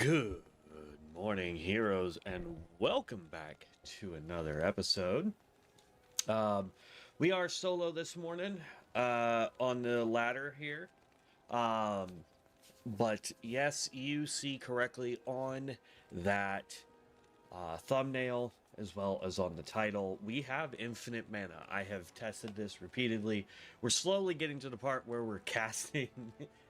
Good morning, heroes, and welcome back to another episode. Um, we are solo this morning on the ladder here. Um, but yes, you see correctly on that thumbnail as well as on the title. We have infinite mana. I have tested this repeatedly. We're slowly getting to the part where we're casting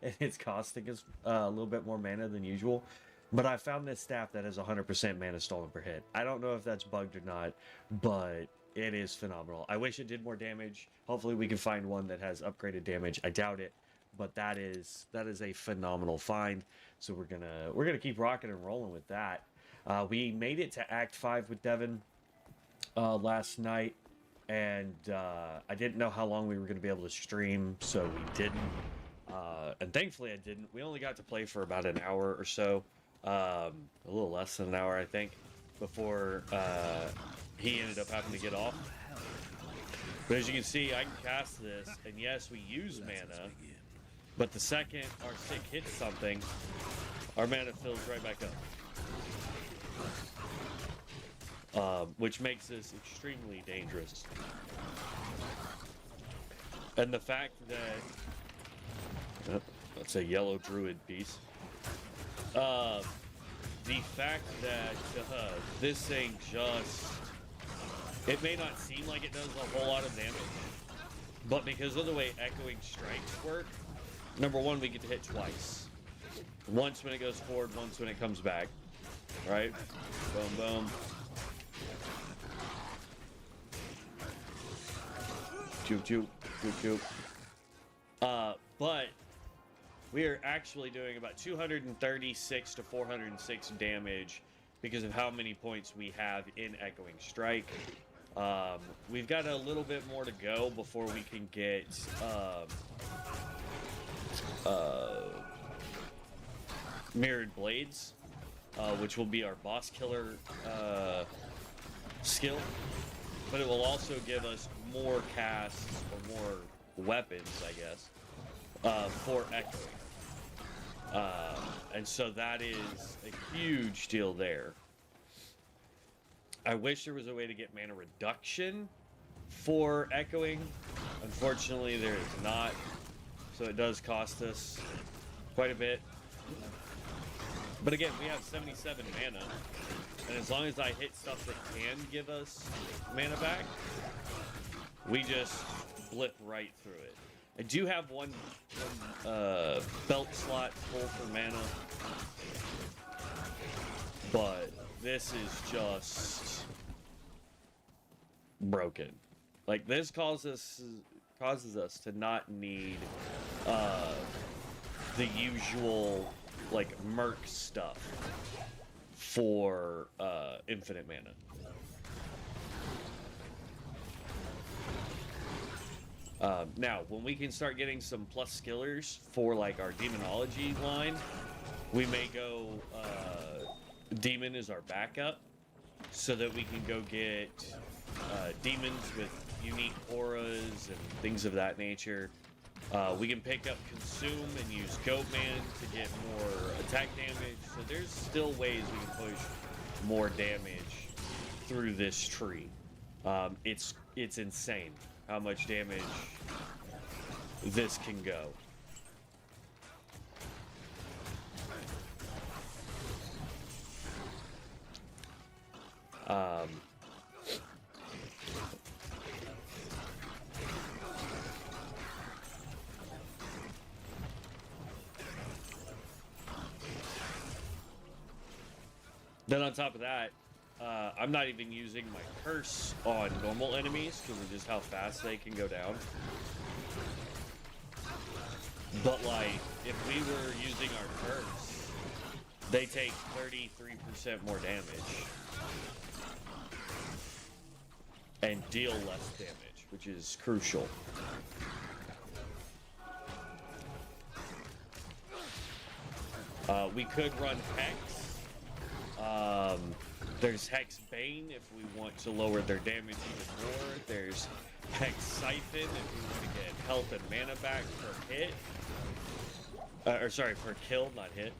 and it's costing us a little bit more mana than usual. But I found this staff that has 100% mana stolen per hit. I don't know if that's bugged or not, but it is phenomenal. I wish it did more damage. Hopefully we can find one that has upgraded damage. I doubt it, but that is a phenomenal find. So we're gonna keep rocking and rolling with that. We made it to Act 5 with Devin last night, and I didn't know how long we were going to be able to stream, so we didn't. And thankfully I didn't. We only got to play for about an hour or so, a little less than an hour, I think, before he ended up having to get off. But as you can see, I can cast this, and yes, we use mana, but the second our stick hits something, our mana fills right back up. Which makes this extremely dangerous. And the fact that that's a yellow druid piece. The fact that this thing it may not seem like it does a whole lot of damage, but because of the way Echoing Strikes work, number one, we get to hit twice. Once when it goes forward, once when it comes back. Right? Boom, boom. Choop, choop, choop, choop. But we are actually doing about 236 to 406 damage because of how many points we have in Echoing Strike. We've got a little bit more to go before we can get Mirrored Blades, which will be our boss killer skill. But it will also give us more casts or more weapons, I guess, for echoing. And so that is a huge deal there. I wish there was a way to get mana reduction for echoing. Unfortunately, there is not. So it does cost us quite a bit. But again, we have 77 mana. And as long as I hit stuff that can give us mana back, we just blip right through it. I do have one belt slot full for mana, but this is just broken. Like, this causes us to not need the usual like merc stuff for infinite mana. Now, when we can start getting some plus skillers for like our demonology line, we may go demon as our backup, so that we can go get demons with unique auras and things of that nature. We can pick up Consume and use Goatman to get more attack damage. So there's still ways we can push more damage through this tree. It's insane how much damage this can go. Then on top of that, I'm not even using my curse on normal enemies because of just how fast they can go down. But like, if we were using our curse, they take 33% more damage and deal less damage, which is crucial. We could run Hex. There's Hex Bane if we want to lower their damage even more. There's Hex Siphon if we want to get health and mana back per hit. Or sorry, per kill, not hit.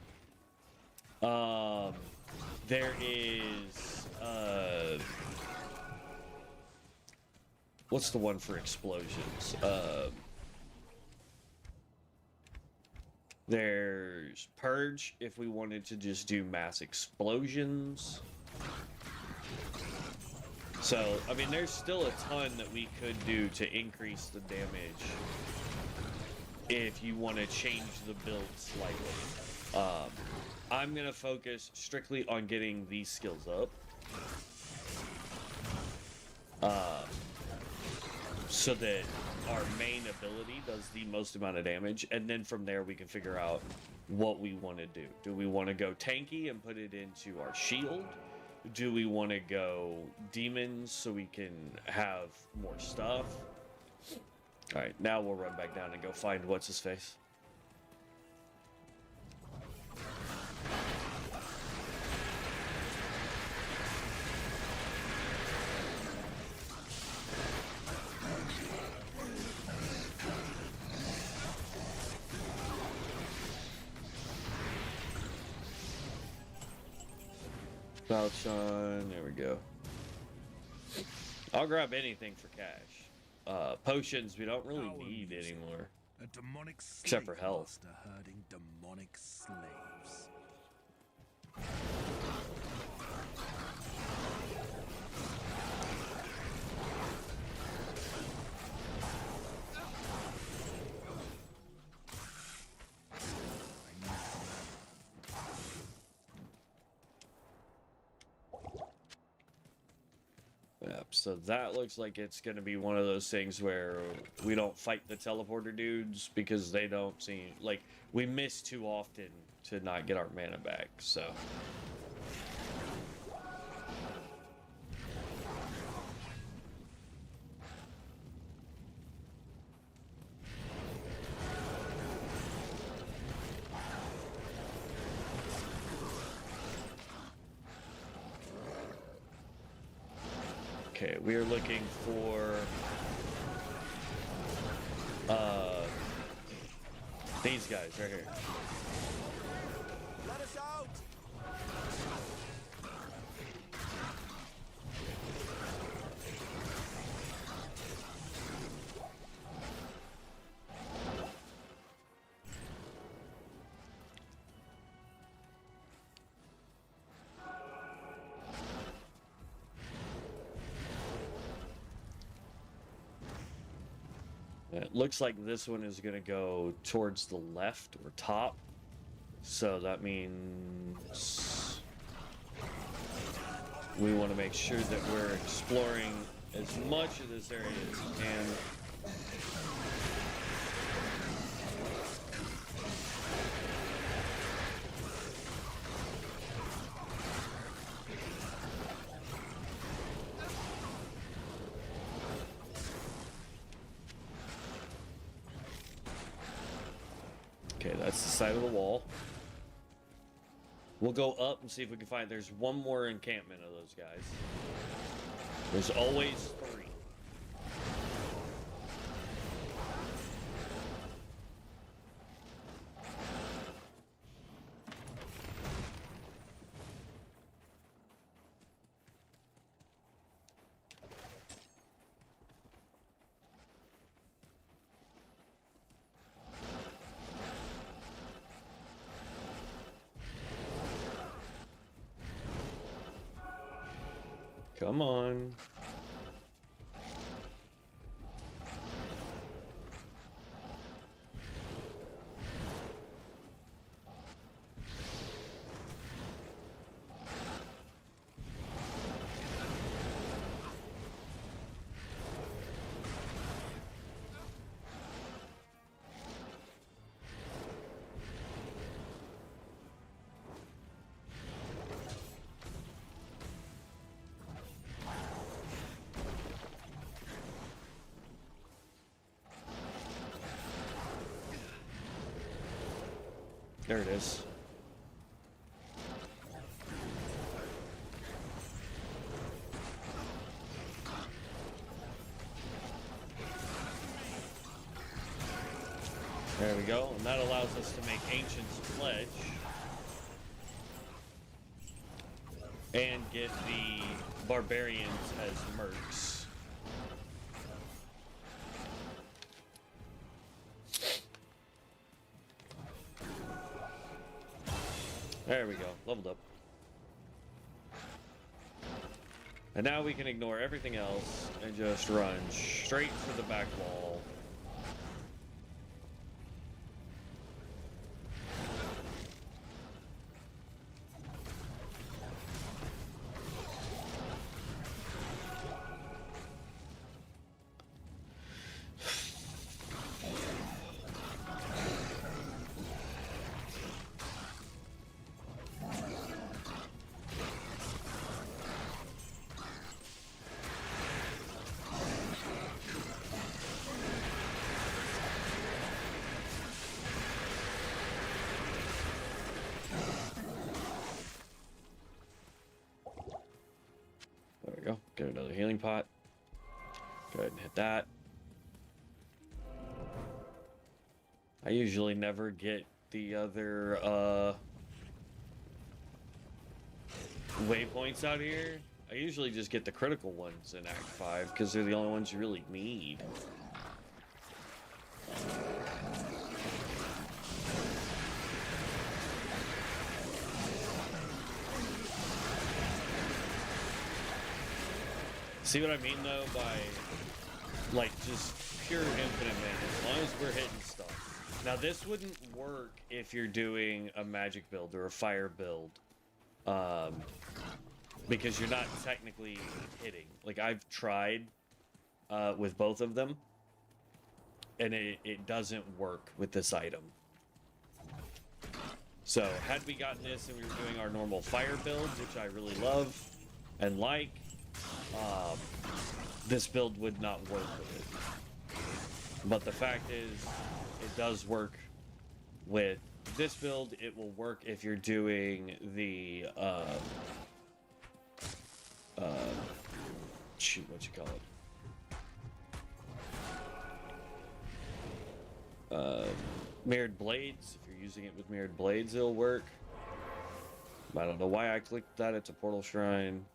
There is what's the one for explosions? There's Purge if we wanted to just do mass explosions. So, I mean, there's still a ton that we could do to increase the damage if you want to change the build slightly. I'm going to focus strictly on getting these skills up. So that our main ability does the most amount of damage, and then from there we can figure out what we want to do. Do we want to go tanky and put it into our shield? Do we want to go demons so we can have more stuff? Alright, now we'll run back down and go find what's-his-face. Valchon, there we go. I'll grab anything for cash. Potions we don't really need anymore. A demonic except for health. Herding demonic slaves. Yep, so that looks like it's going to be one of those things where we don't fight the teleporter dudes because they don't seem like we miss too often to not get our mana back, so. Okay, we are looking for these guys right here. Let us out! It looks like this one is going to go towards the left or top. So that means we want to make sure that we're exploring as much of this area as we can. Okay, that's the side of the wall. We'll go up and see if we can find... There's one more encampment of those guys. There's always 3. Come on. There it is. There we go, and that allows us to make Ancient's Pledge. and get the barbarians as mercs. There we go, leveled up. And now we can ignore everything else and just run straight for the back wall. There we go. Get another healing pot. Go ahead and hit that. I usually never get the other waypoints out here. I usually just get the critical ones in Act 5 because they're the only ones you really need. See what I mean though by like just pure infinite mana as long as we're hitting stuff. Now this wouldn't work if you're doing a magic build or a fire build. Because you're not technically hitting. Like I've tried with both of them and it doesn't work with this item. So had we gotten this and we were doing our normal fire builds, which I really love and like, this build would not work with it. But the fact is, it does work with this build. It will work if you're doing the, shoot, what you call it? Mirrored Blades. If you're using it with Mirrored Blades, it'll work. I don't know why I clicked that. It's a portal shrine.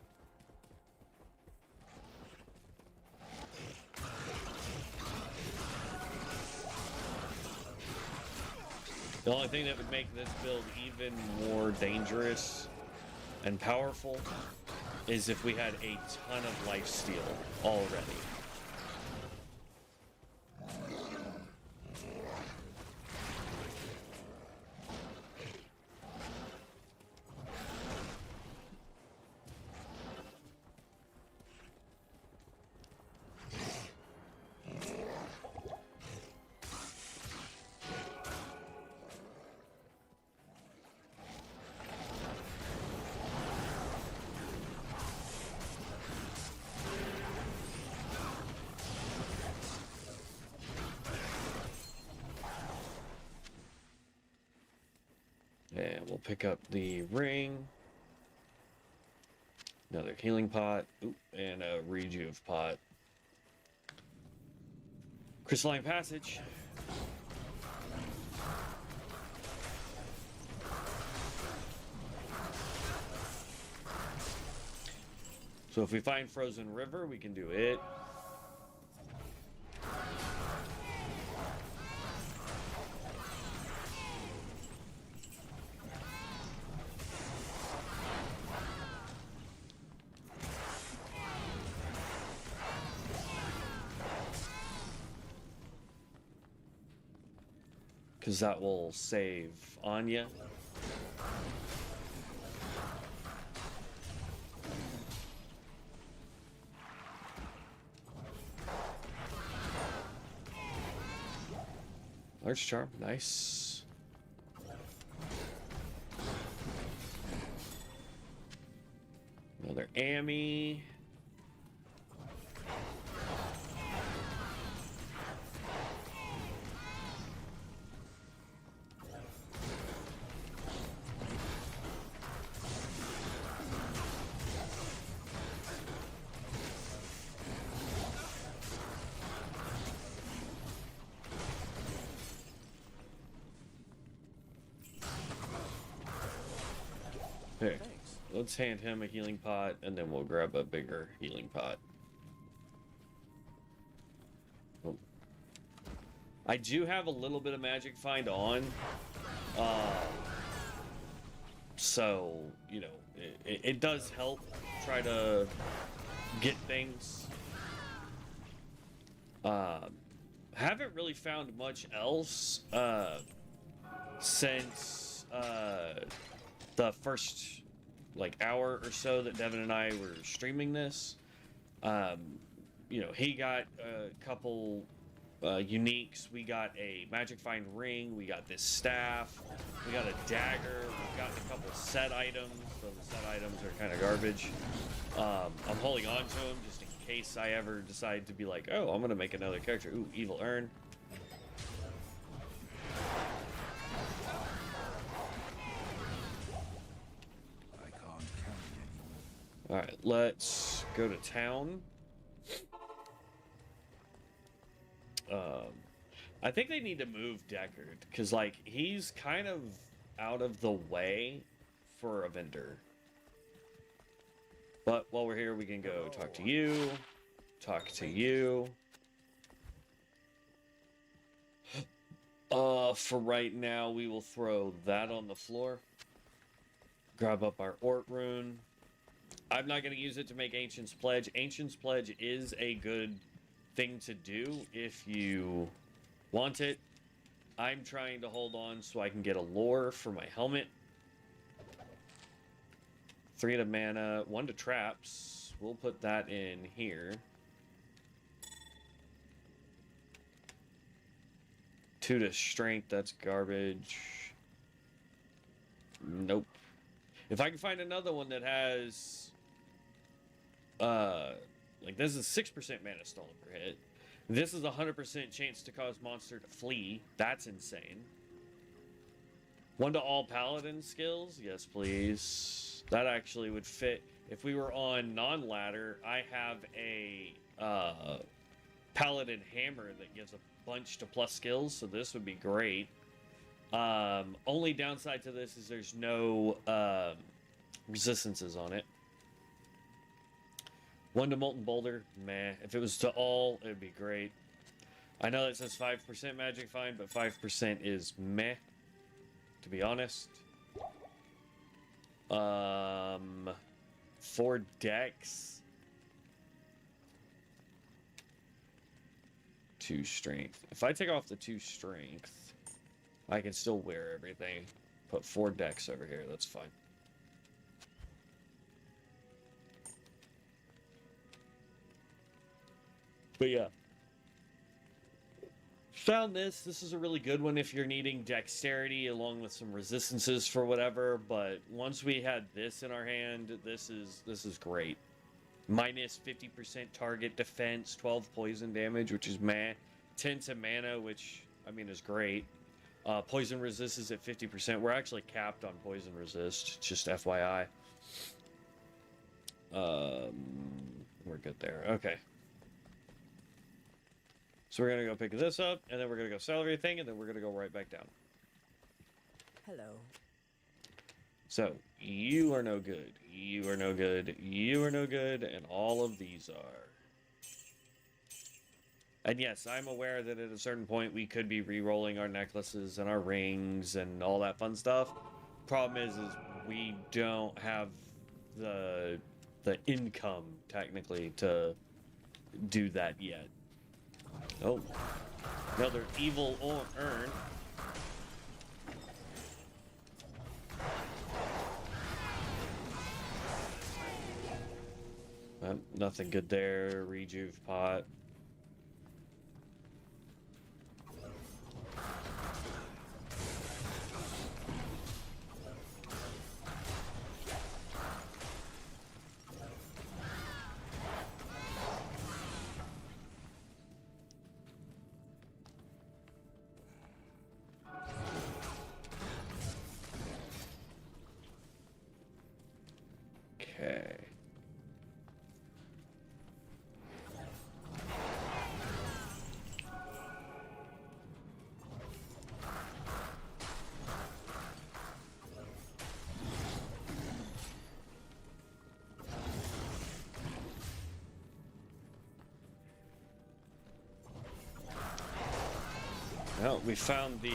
The only thing that would make this build even more dangerous and powerful is if we had a ton of lifesteal already. And we'll pick up the ring. Another healing pot. Ooh, and a rejuve pot. Crystalline Passage. So if we find Frozen River, we can do it. Because that will save Anya. Large charm, nice. Another Amy. Here, let's hand him a healing pot, and then we'll grab a bigger healing pot. Oh. I do have a little bit of magic find on, so you know it does help try to get things. Haven't really found much else since the first like hour or so that Devin and I were streaming this. You know, he got a couple uniques. We got a magic find ring. We got this staff. We got a dagger. We've gotten a couple set items. Those set items are kind of garbage. I'm holding on to them just in case I ever decide to be like, oh, I'm gonna make another character. Ooh, evil urn. I can't carry anymore. All right, let's go to town. I think they need to move Deckard because, like, he's kind of out of the way for a vendor. But while we're here, we can go talk to you, talk to you. For right now, we will throw that on the floor. Grab up our Ort rune. I'm not going to use it to make Ancient's Pledge. Ancient's Pledge is a good thing to do if you want it. I'm trying to hold on so I can get a lore for my helmet. 3 to mana, 1 to traps. We'll put that in here. 2 to strength, that's garbage. Nope. If I can find another one that has like this is 6% mana stolen per hit. This is 100% chance to cause monster to flee. That's insane. 1 to all paladin skills. Yes, please. That actually would fit. If we were on non-ladder, I have a paladin hammer that gives a bunch to plus skills, so this would be great. Only downside to this is there's no resistances on it. 1 to Molten Boulder, meh. If it was to all, it would be great. I know that says 5% magic find, but 5% is meh, to be honest. 4 dex. 2 strength. If I take off the 2 strength, I can still wear everything. Put 4 dex over here, that's fine. But yeah. Found this. This is a really good one if you're needing dexterity along with some resistances for whatever, but once we had this in our hand, this is great. Minus 50% target defense, 12 poison damage, which is meh. 10 to mana, which I mean is great. Poison resist is at 50%. We're actually capped on poison resist, just FYI. We're good there. Okay. So we're gonna go pick this up, and then we're gonna go sell everything, and then we're gonna go right back down. Hello. So, you are no good, you are no good, you are no good, and all of these are. And yes, I'm aware that at a certain point we could be re-rolling our necklaces and our rings and all that fun stuff. Problem is we don't have the income, technically, to do that yet. Oh, another evil urn. Nothing good there. Rejuve pot. Okay. Well, we found the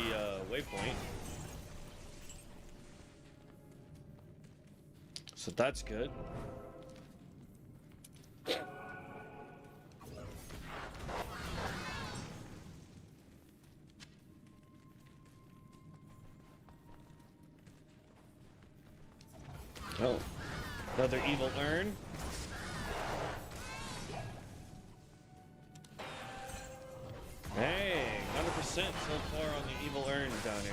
waypoint. So that's good. Oh, another evil urn. Hey, 100% so far on the evil urns down here.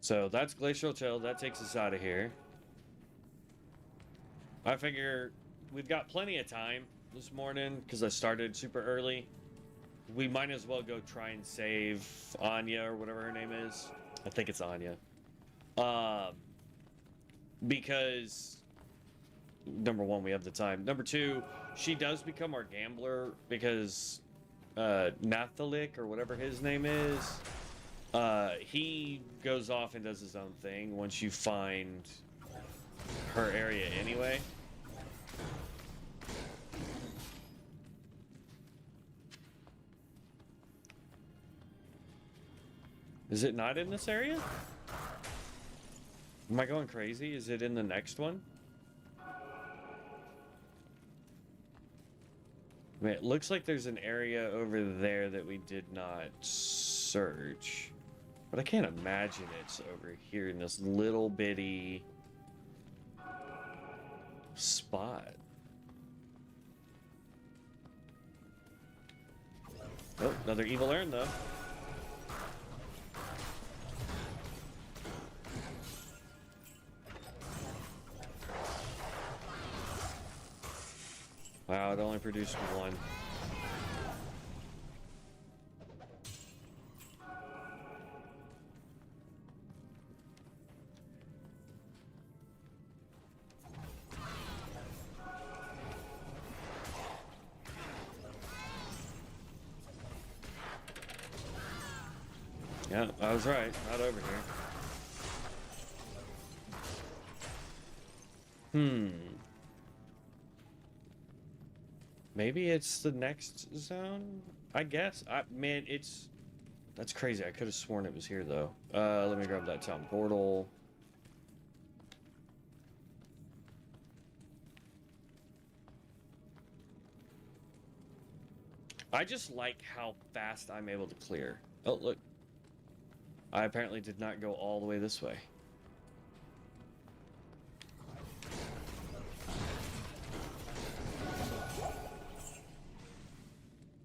So that's Glacial Chill. That takes us out of here. I figure we've got plenty of time this morning because I started super early. We might as well go try and save Anya or whatever her name is. I think it's Anya. Because number one, we have the time. Number two, she does become our gambler because Nathalik or whatever his name is. He goes off and does his own thing once you find her area anyway. Is it not in this area? Am I going crazy? Is it in the next one? I mean, it looks like there's an area over there that we did not search. But I can't imagine it's over here in this little bitty spot. Oh, another evil urn though. Wow, it only produced one. Yeah, I was right. Not over here. Maybe it's the next zone? I guess. Man, it's... That's crazy. I could have sworn it was here, though. Let me grab that town portal. I just like how fast I'm able to clear. Oh, look. I apparently did not go all the way this way.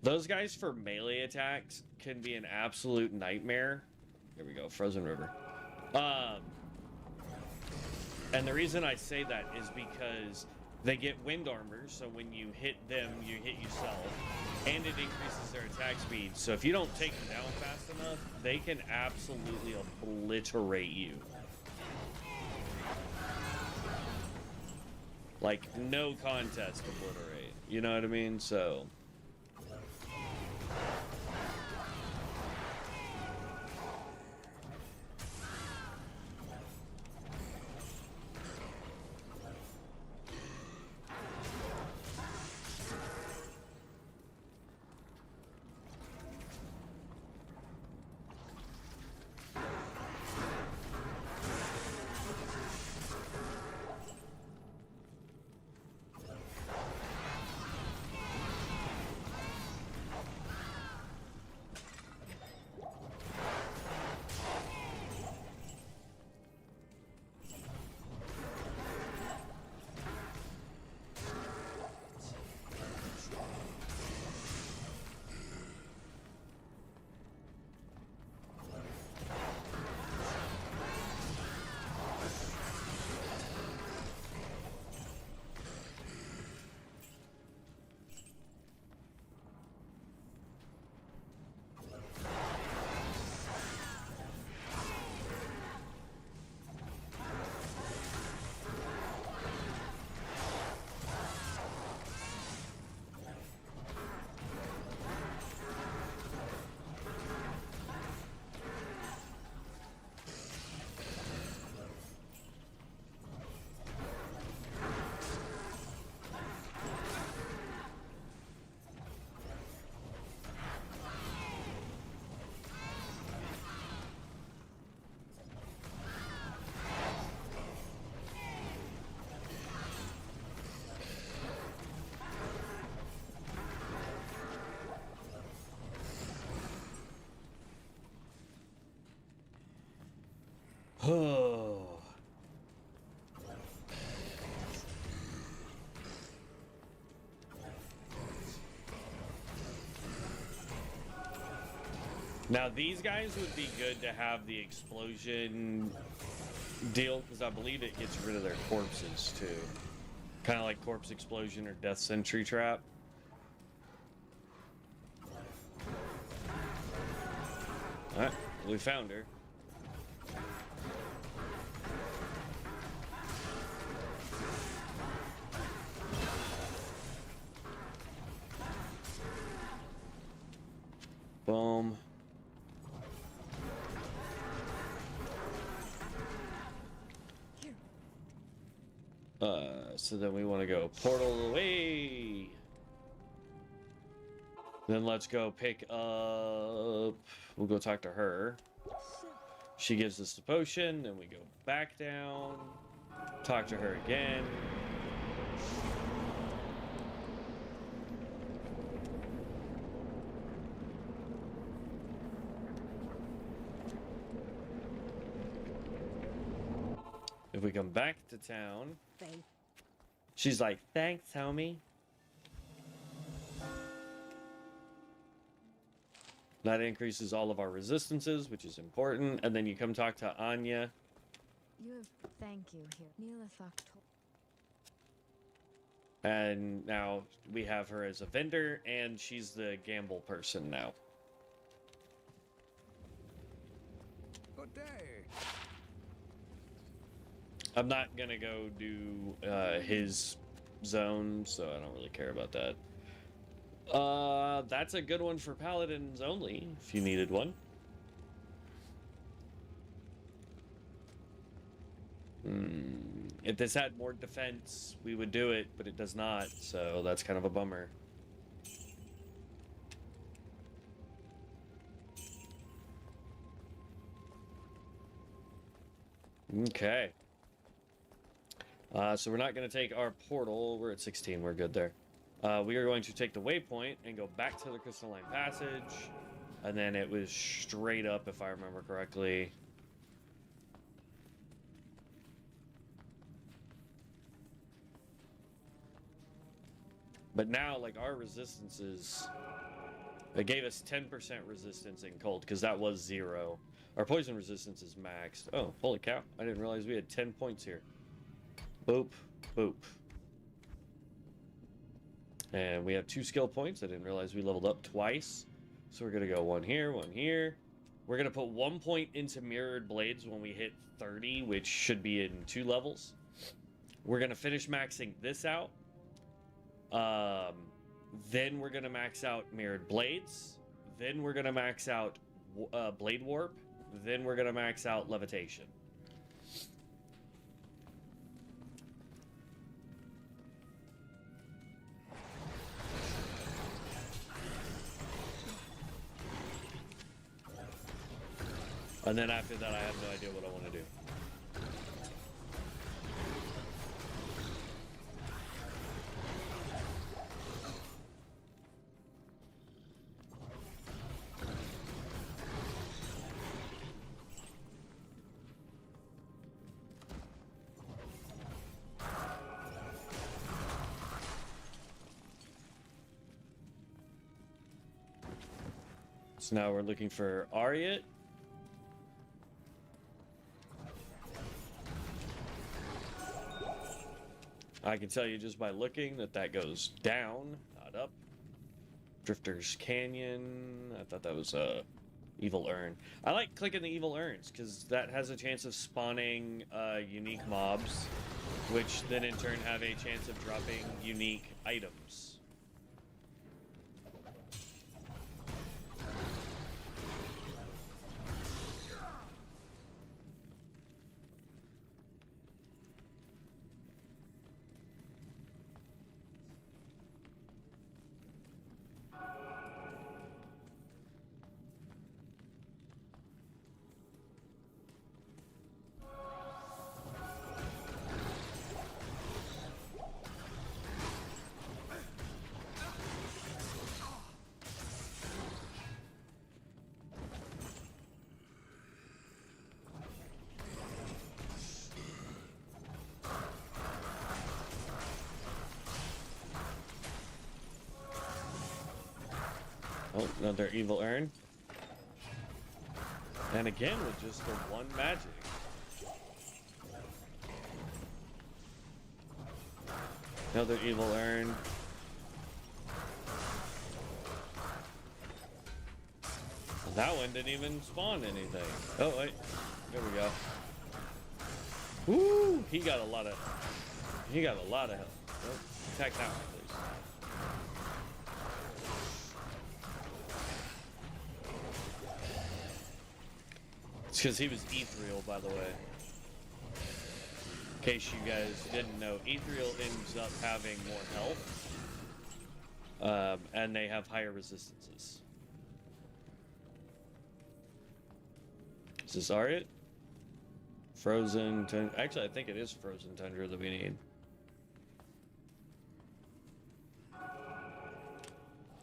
Those guys for melee attacks can be an absolute nightmare. Here we go, Frozen River. And the reason I say that is because they get wind armor, so when you hit them, you hit yourself, and it increases their attack speed. So if you don't take them down fast enough, they can absolutely obliterate you. Like, no contest obliterate. You know what I mean? So... Now these guys would be good to have the explosion deal because I believe it gets rid of their corpses too. Kind of like corpse explosion or death sentry trap. Alright, we found her. Boom. So then we want to go portal away. Then let's go pick up. We'll go talk to her. She gives us the potion. Then we go back down. Talk to her again. If we come back to town, she's like, "Thanks, homie." That increases all of our resistances, which is important. And then you come talk to Anya. You have thank you here. Neelathok told. And now we have her as a vendor, and she's the gamble person now. Good day. I'm not gonna go do his zone, so I don't really care about that. That's a good one for paladins only, if you needed one. If this had more defense, we would do it, but it does not, so that's kind of a bummer. Okay. So we're not going to take our portal. We're at 16. We're good there. We are going to take the waypoint and go back to the Crystalline Passage. And then it was straight up, if I remember correctly. But now, like, our resistances... It gave us 10% resistance in cold, because that was 0. Our poison resistance is maxed. Oh, holy cow. I didn't realize we had 10 points here. Boop, boop. And we have 2 skill points. I didn't realize we leveled up twice. So we're going to go 1 here, 1 here. We're going to put 1 point into Mirrored Blades when we hit 30, which should be in 2 levels. We're going to finish maxing this out. Then we're going to max out Mirrored Blades. Then we're going to max out Blade Warp. Then we're going to max out Levitation. And then after that, I have no idea what I want to do. So now we're looking for Ariat. I can tell you just by looking that that goes down, not up. Drifter's Canyon. I thought that was Evil Urn. I like clicking the Evil Urns because that has a chance of spawning unique mobs, which then in turn have a chance of dropping unique items. Oh, another Evil Urn. And again, with just the one magic. Another evil urn. That one didn't even spawn anything. Oh, wait. There we go. Woo! He got a lot of health. Oh, attack that one, please. It's because he was ethereal, by the way. In case you guys didn't know, ethereal ends up having more health. And they have higher resistances. Is this Ariat? Frozen Tundra. Actually, I think it is Frozen Tundra that we need.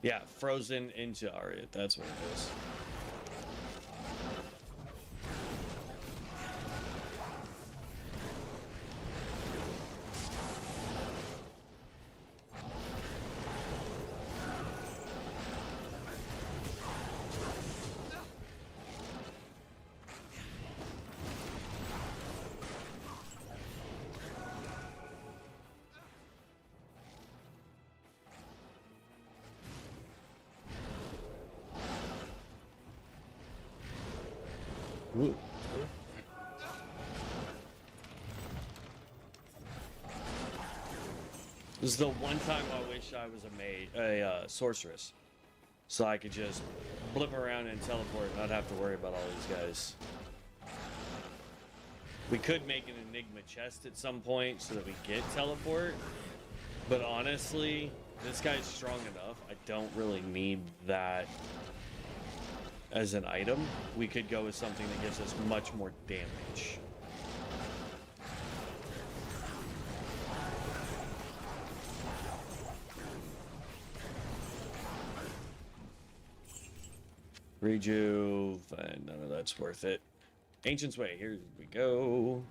Yeah, Frozen into Ariat. That's what it is. Ooh. This is the one time I wish I was a sorceress, so I could just blip around and teleport and not have to worry about all these guys. We could make an Enigma chest at some point so that we get teleport, but honestly, this guy's strong enough. I don't really need that as an item. We could go with something that gives us much more damage. Rejuve, and none of that's worth it. Ancient's Way, here we go.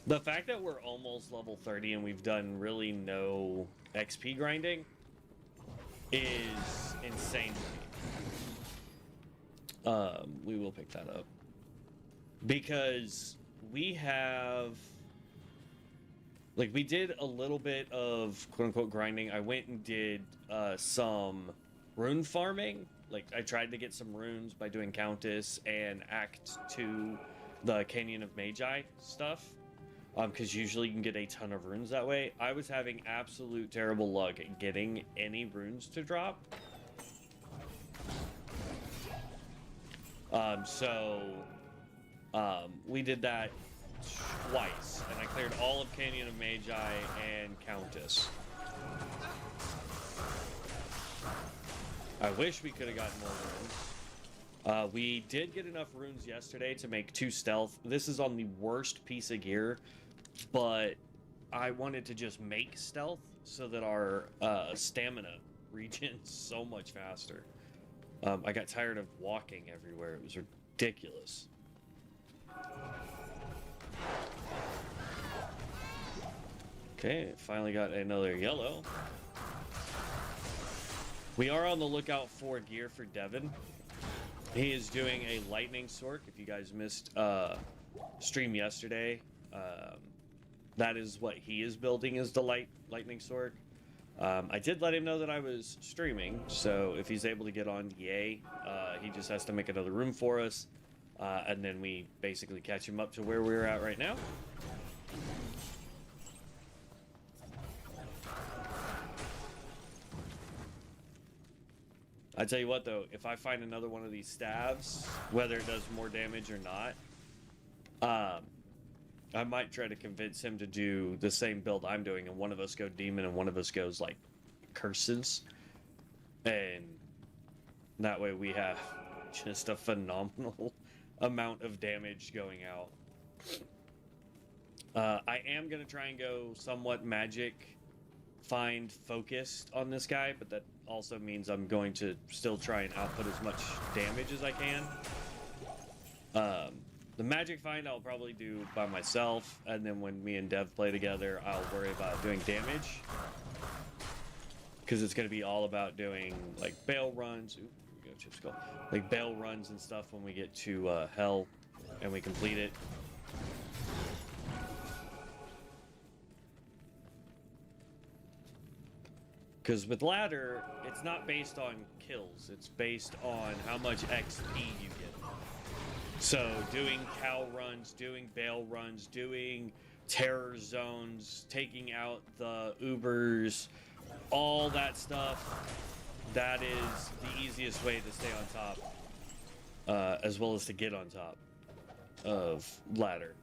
The fact that we're almost level 30 and we've done really no XP grinding is insane to me. We will pick that up. Because we have... Like, we did a little bit of quote-unquote grinding. I went and did some rune farming. Like, I tried to get some runes by doing Countess and Act 2, the Canyon of Magi stuff. Because usually you can get a ton of runes that way. I was having absolute terrible luck at getting any runes to drop. We did that twice, and I cleared all of Canyon of Magi and Countess. I wish we could have gotten more runes. We did get enough runes yesterday to make 2 stealth. This is on the worst piece of gear, but I wanted to just make stealth so that our stamina regens so much faster. I got tired of walking everywhere. It was ridiculous. Okay, finally got another yellow. We are on the lookout for gear for Devin. He is doing a lightning sork. If you guys missed stream yesterday, that is what he is building, is the lightning sork. I did let him know that I was streaming, so if he's able to get on, yay. He just has to make another room for us, and then we basically catch him up to where we're at right now. I tell you what, though, if I find another one of these staves, whether it does more damage or not, I might try to convince him to do the same build I'm doing, and one of us go demon and one of us goes, like, curses. And that way we have just a phenomenal amount of damage going out. I am going to try and go somewhat magic find focused on this guy, but that also means I'm going to still try and output as much damage as I can. The magic find I'll probably do by myself, and then when me and Dev play together, I'll worry about doing damage. Because it's going to be all about doing, like, bail runs. Ooh, here we go, Chip Skull. Like, bail runs and stuff when we get to Hell, and we complete it. Because with ladder, it's not based on kills. It's based on how much XP you get. So doing cow runs, doing bail runs, doing terror zones, taking out the Ubers, all that stuff, that is the easiest way to stay on top, as well as to get on top of ladder.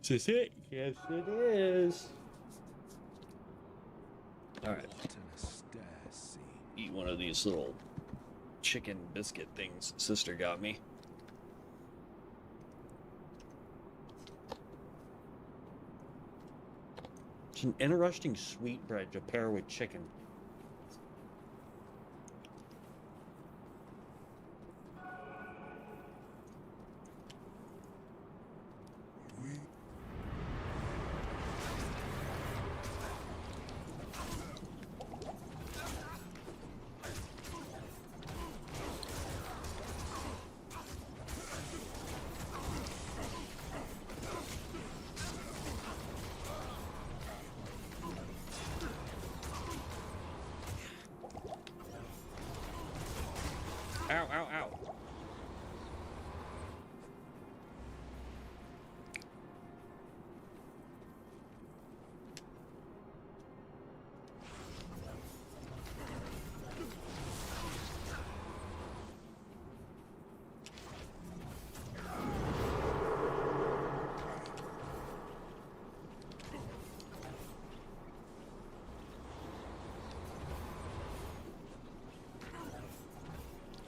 Is this it? Yes, it is. All right. Eat one of these little chicken biscuit things sister got me. It's an interesting sweetbread to pair with chicken. Ow, ow, ow.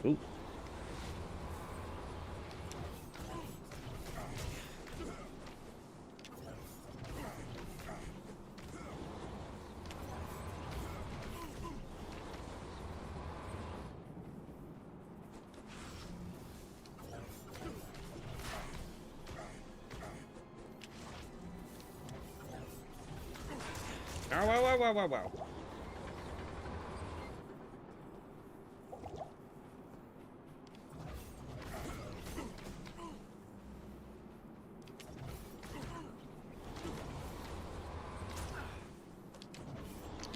Ooh. Ow, wow, wow, wow, wow, wow.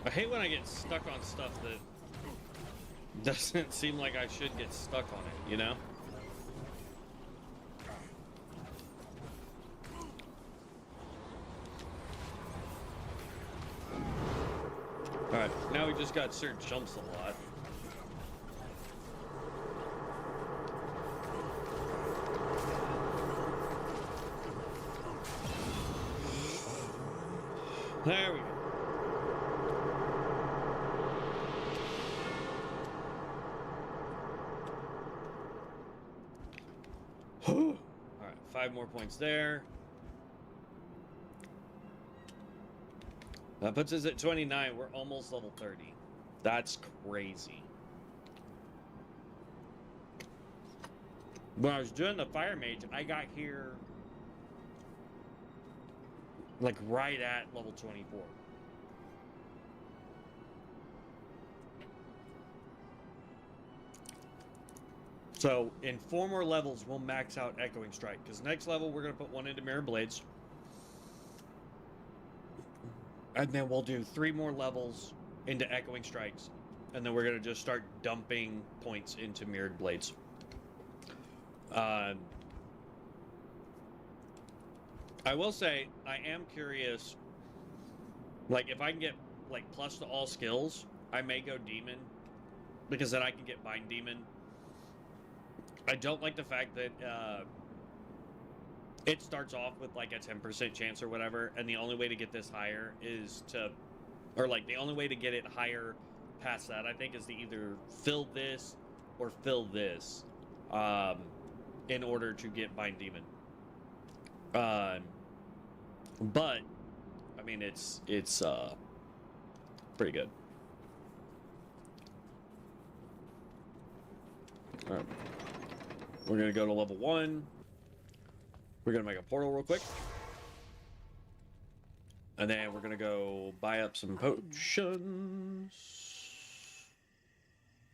I hate when I get stuck on stuff that doesn't seem like I should get stuck on it, you know? Alright, now we just got Sir jumps a lot. There we go. Alright, 5 more points there. That puts us at 29. We're almost level 30. That's crazy. When I was doing the Fire Mage, I got here like right at level 24. So in 4 more levels, we'll max out Echoing Strike. Because next level, we're going to put 1 into Mirror Blades. And then we'll do 3 more levels into Echoing Strikes. And then we're going to just start dumping points into Mirrored Blades. I will say, I am curious, like, if I can get, like, plus to all skills, I may go demon, because then I can get bind demon. I don't like the fact that, it starts off with, like, a 10% chance or whatever, and the only way to get this higher is to, or, like, the only way to get it higher past that, I think, is to either fill this or fill this, in order to get bind demon. But I mean, it's pretty good. All right, we're gonna go to level 1. We're gonna make a portal real quick, and then we're gonna go buy up some potions,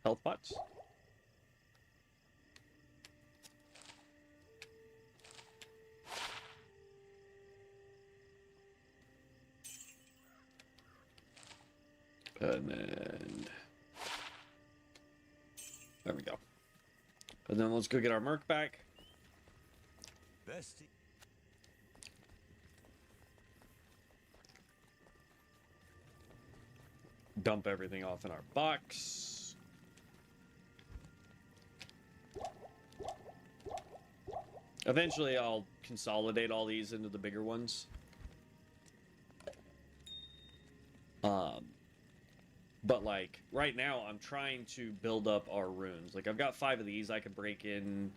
health pots. And then there we go. And then let's go get our merc back. Bestie. Dump everything off in our box. Eventually, I'll consolidate all these into the bigger ones. But like right now, I'm trying to build up our runes. Like I've got 5 of these I can break in,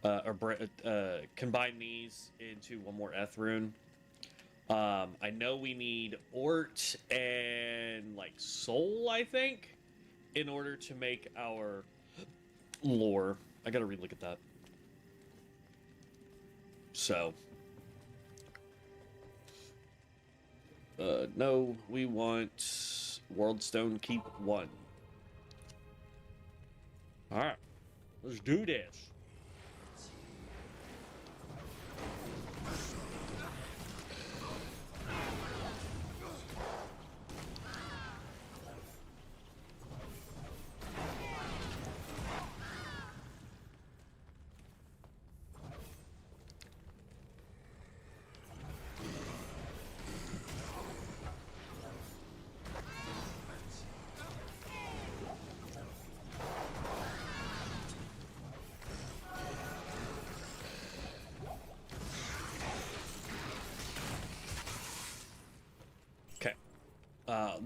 combine these into one more Eth rune. I know we need Ort and like Soul, I think, in order to make our lore. I gotta relook at that. So, no, we want Worldstone Keep 1. All right, let's do this.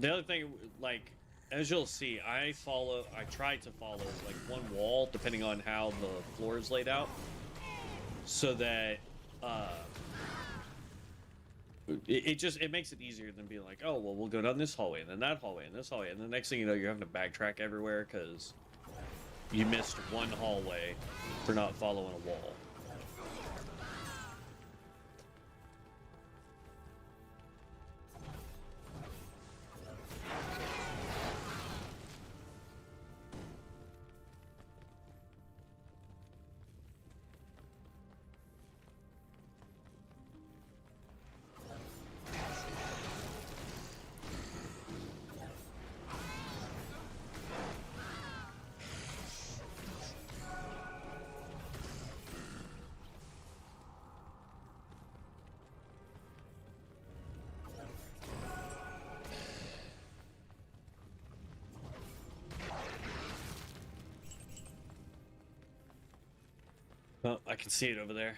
The other thing, like, as you'll see, I try to follow, like, one wall, depending on how the floor is laid out, so that, it makes it easier than being like, oh, well, we'll go down this hallway, and then that hallway, and this hallway, and the next thing you know, you're having to backtrack everywhere, because you missed one hallway for not following a wall. Oh, I can see it over there.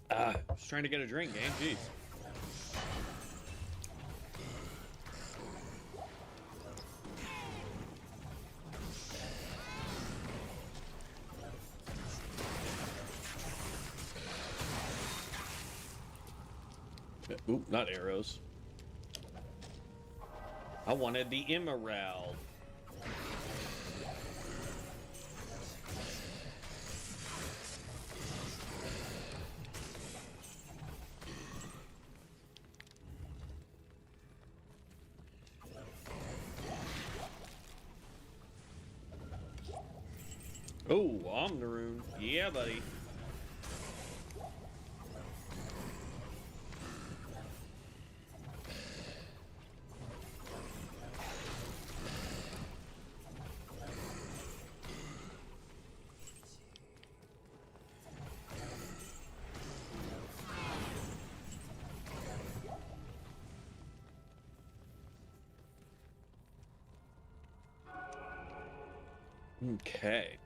Just trying to get a drink, game. Jeez. Ooh, not arrows. I wanted the emerald. Oh, Omniroon. Yeah, buddy. Okay.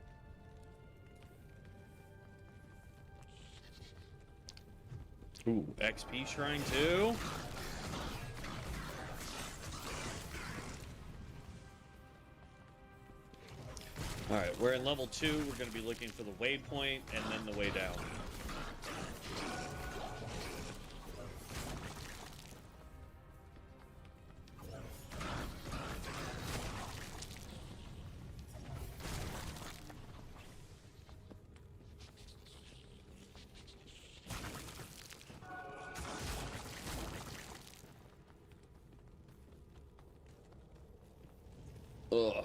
Ooh, XP shrine too. All right, we're in level 2. We're going to be looking for the waypoint and then the way down. Ugh.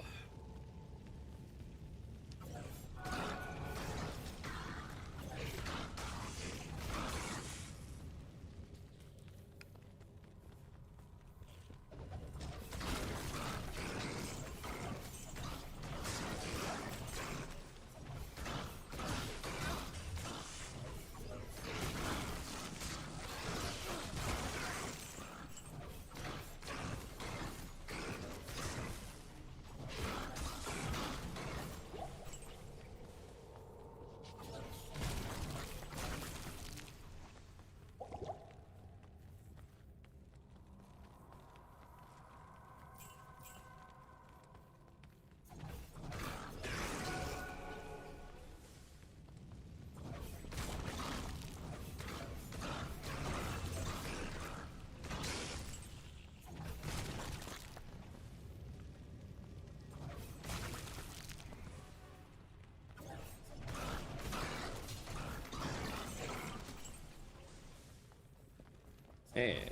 And,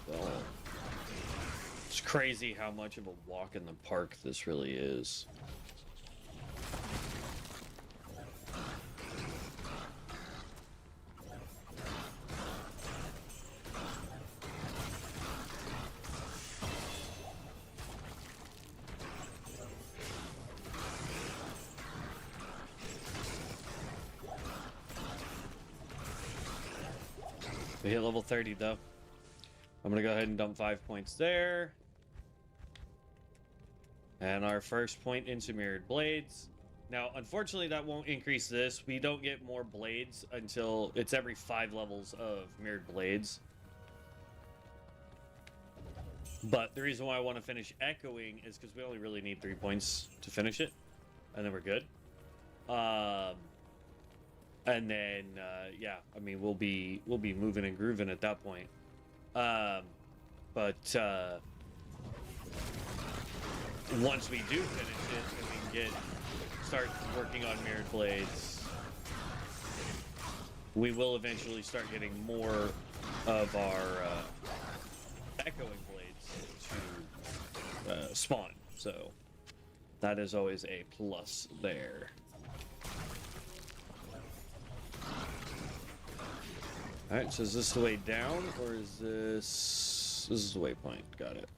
well, it's crazy how much of a walk in the park this really is. We hit level 30 though. I'm gonna go ahead and dump 5 points there. And our first point into Mirrored Blades. Now, unfortunately, that won't increase this. We don't get more blades until it's every 5 levels of Mirrored Blades. But the reason why I want to finish Echoing is because we only really need 3 points to finish it. And then we're good. And then, yeah, I mean, we'll be moving and grooving at that point. Once we do finish it, and we can start working on Mirrored Blades, we will eventually start getting more of our Echoing Blades to spawn. So that is always a plus there. Alright, so is this the way down, or is this... This is the waypoint, got it.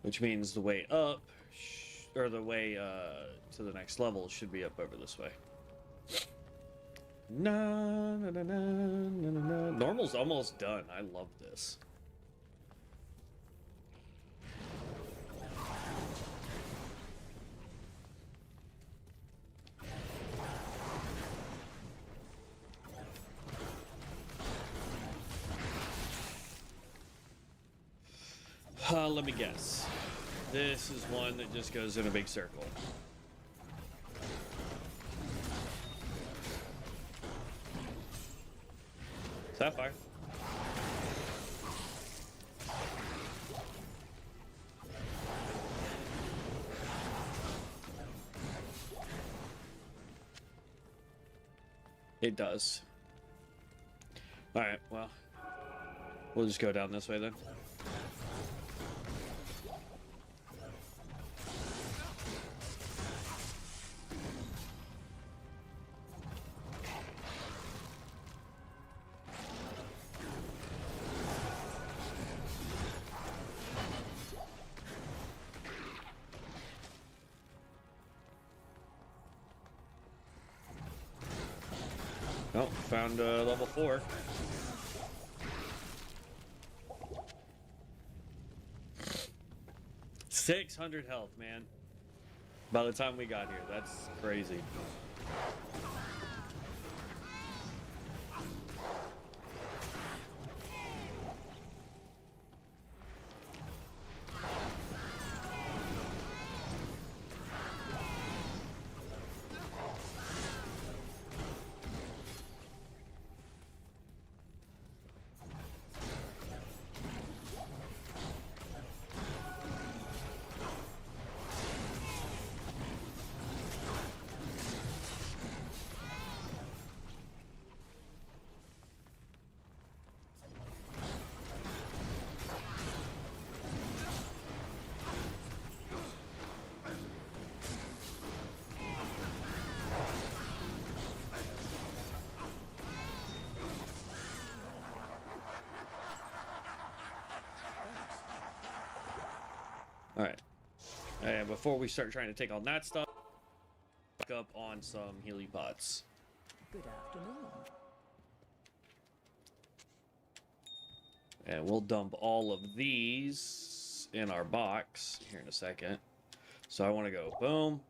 Which means the way up, or the way to the next level should be up over this way. Na na na na na na na. Normal's almost done, I love this. Let me guess. This is one that just goes in a big circle. Sapphire. It does. Alright, well, we'll just go down this way then. Oh, found level 4. 600 health, man. By the time we got here, that's crazy. All right. And before we start trying to take on that stuff, back up on some healing pots. Good afternoon. And we'll dump all of these in our box here in a second. So I want to go boom.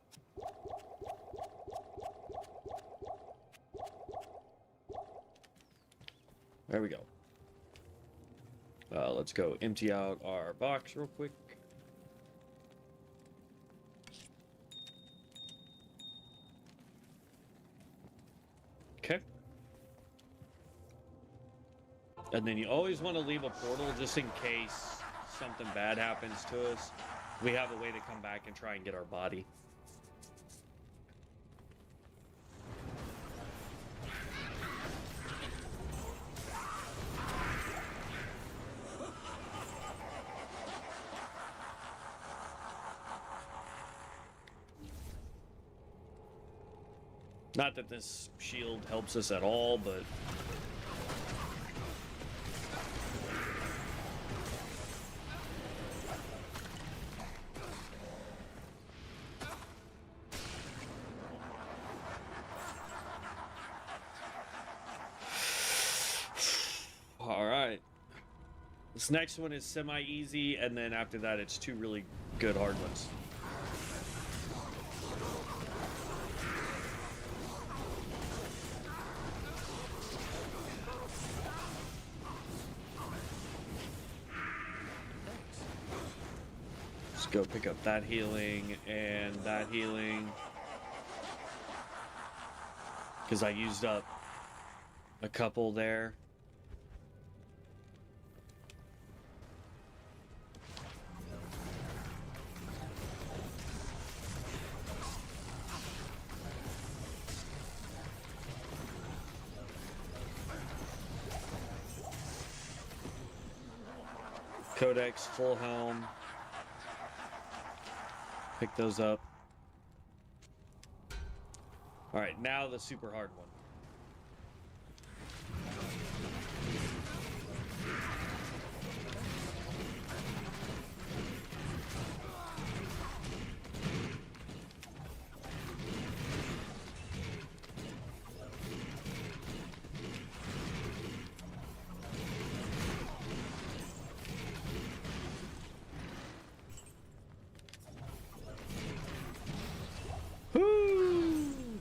There we go. Let's go empty out our box real quick. Okay. And then you always want to leave a portal just in case something bad happens to us. We have a way to come back and try and get our body. Not that this shield helps us at all, but... Alright. This next one is semi-easy, and then after that it's two really good hard ones. Let's go pick up that healing and that healing. Because I used up a couple there. Codex, full helm. Pick those up. All right, now the super hard one.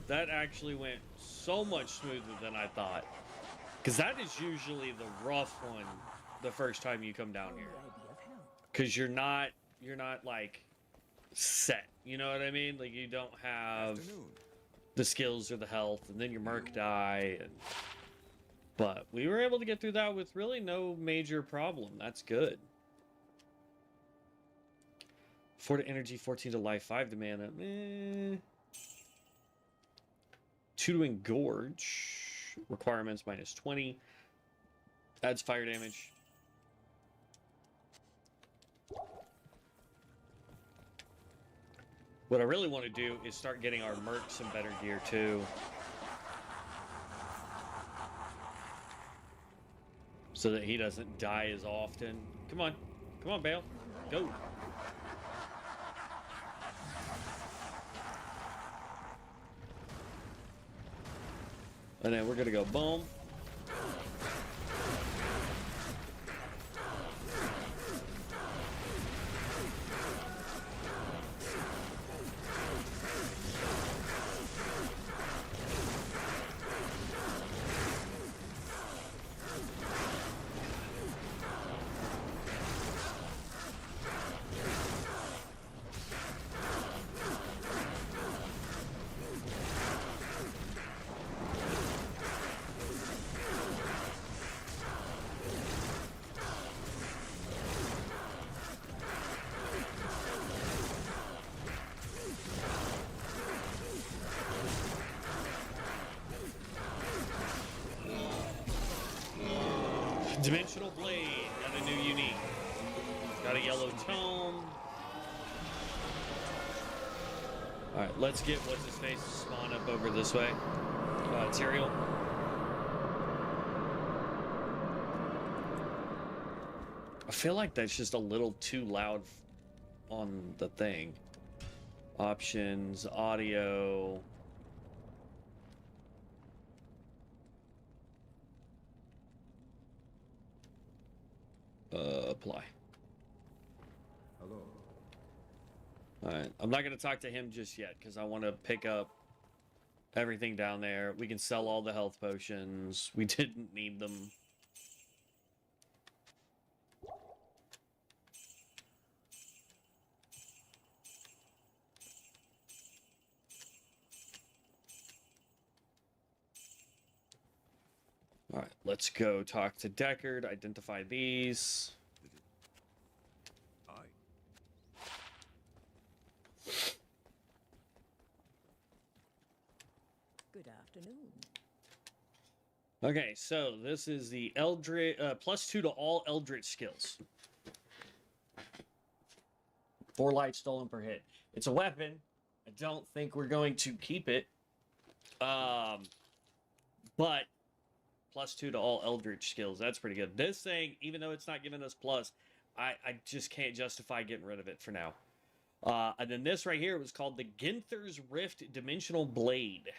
That actually went so much smoother than I thought. Because that is usually the rough one the first time you come down here. Because you're not like set. You know what I mean? Like you don't have the skills or the health, and then your merc die. But we were able to get through that with really no major problem. That's good. 4 to energy, 14 to life, 5 to mana. 2 to engorge. Requirements -20. Adds fire damage. What I really want to do is start getting our merc some better gear too. So that he doesn't die as often. Come on. Come on, Bale. Go. And then we're gonna go boom. Dimensional Blade, got a new unique. Got a yellow tome. Alright, let's get what's his face to spawn up over this way. Tyrael. I feel like that's just a little too loud on the thing. Options, audio. Apply. Hello. Alright, I'm not going to talk to him just yet because I want to pick up everything down there. We can sell all the health potions. We didn't need them. Alright, let's go talk to Deckard, identify these. Aye. Good afternoon. Okay, so this is the Eldritch, +2 to all Eldritch skills. 4 life stolen per hit. It's a weapon. I don't think we're going to keep it. But +2 to all Eldritch skills. That's pretty good. This thing, even though it's not giving us plus, I just can't justify getting rid of it for now. And then this right here was called the Ginther's Rift Dimensional Blade.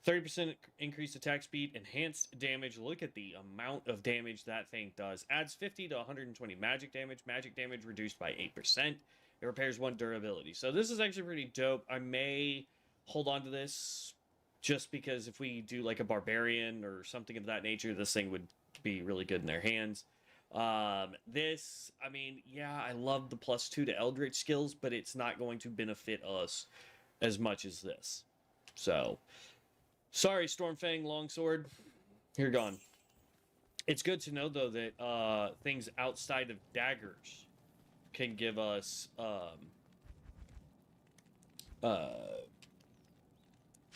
30% increased attack speed, enhanced damage. Look at the amount of damage that thing does. Adds 50 to 120 magic damage. Magic damage reduced by 8%. It repairs 1 durability. So this is actually pretty dope. I may hold on to this just because if we do like a barbarian or something of that nature, this thing would be really good in their hands. This, I mean, yeah, I love the +2 to Eldritch skills, but it's not going to benefit us as much as this. So, sorry, Stormfang Longsword. You're gone. It's good to know, though, that things outside of daggers can give us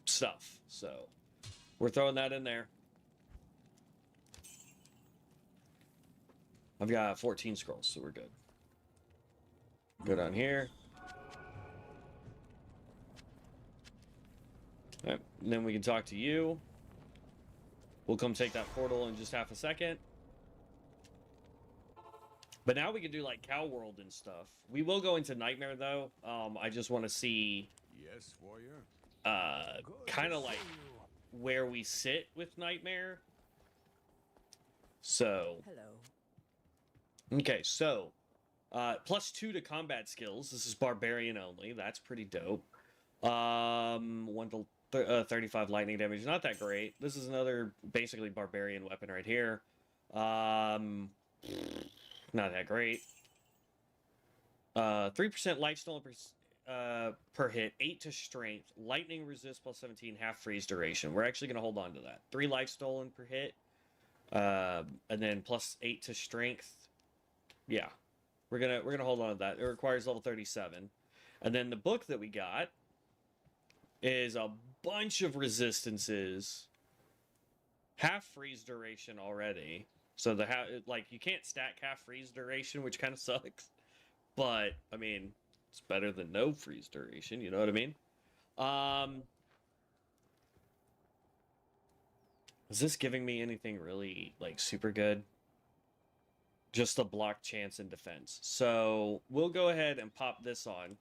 stuff. So, we're throwing that in there. I've got 14 scrolls, so we're good. Go down here. All right, and then we can talk to you. We'll come take that portal in just half a second. But now we can do like Cow World and stuff. We will go into Nightmare though. I just want to see Yes, warrior. kind of like where we sit with Nightmare. So Hello. okay, so +2 to combat skills. This is barbarian only. That's pretty dope. 1 to 35 lightning damage. Not that great. This is another basically barbarian weapon right here. Not that great. 3% life stolen per hit. 8 to strength. Lightning resist +17. Half freeze duration. We're actually going to hold on to that. 3 life stolen per hit. And then +8 to strength. Yeah, we're gonna hold on to that. It requires level 37, and then the book that we got is a bunch of resistances, half freeze duration already. So like you can't stack half freeze duration, which kind of sucks. But I mean, it's better than no freeze duration. You know what I mean? Is this giving me anything really like super good? Just a block chance and defense. So we'll go ahead and pop this on.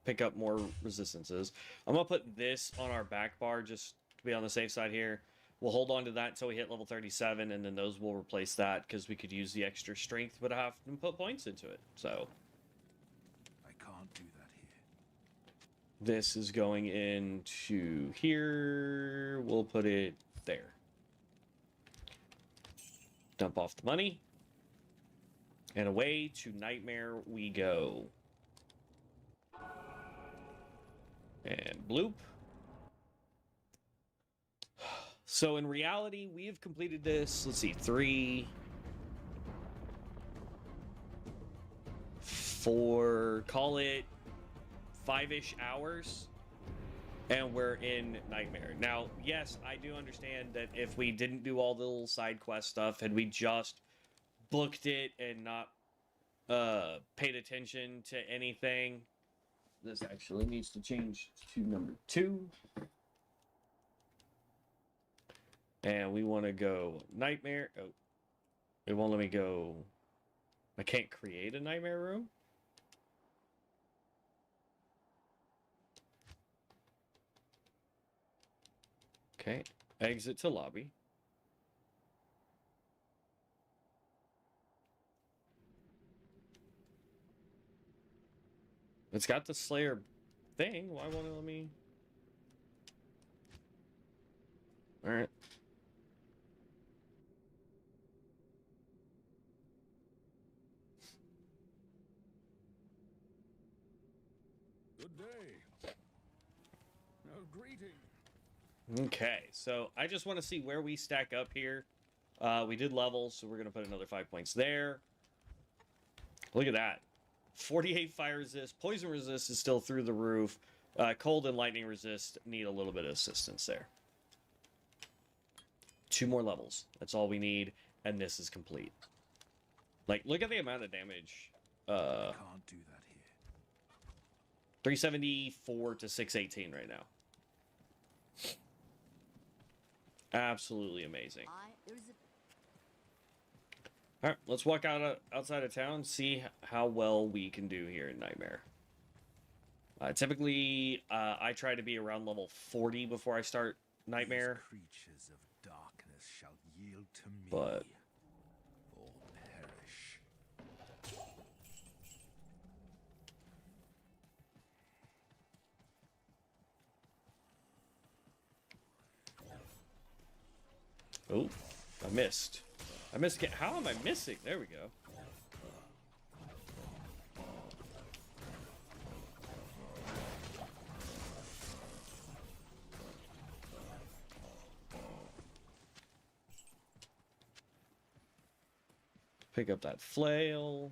Pick up more resistances. I'm going to put this on our back bar just to be on the safe side here. We'll hold on to that until we hit level 37, and then those will replace that because we could use the extra strength, but I have to put points into it. So I can't do that here. this is going into here. We'll put it there. Dump off the money. And away to Nightmare we go. And bloop. So in reality, we have completed this, let's see, 3, 4, call it 5-ish hours. And we're in Nightmare. Now, yes, I do understand that if we didn't do all the little side quest stuff and we just booked it and not paid attention to anything. This actually needs to change to number 2. And we want to go nightmare. Oh, it won't let me go. I can't create a nightmare room. Okay, exit to lobby. It's got the Slayer thing. Why won't it let me? All right. Good day. Greeting. Okay, so I just want to see where we stack up here. We did levels, so we're going to put another 5 points there. Look at that. 48 fire resist. Poison resist is still through the roof. Cold and lightning resist need a little bit of assistance there. 2 more levels. That's all we need, and this is complete. Like, look at the amount of damage. Can't do that here. 374 to 618 right now. Absolutely amazing. All right, let's walk outside of town, see how well we can do here in Nightmare. Typically, I try to be around level 40 before I start Nightmare. These creatures of darkness shall yield to me, But or perish. oh, I missed. How am I missing? There we go. Pick up that flail.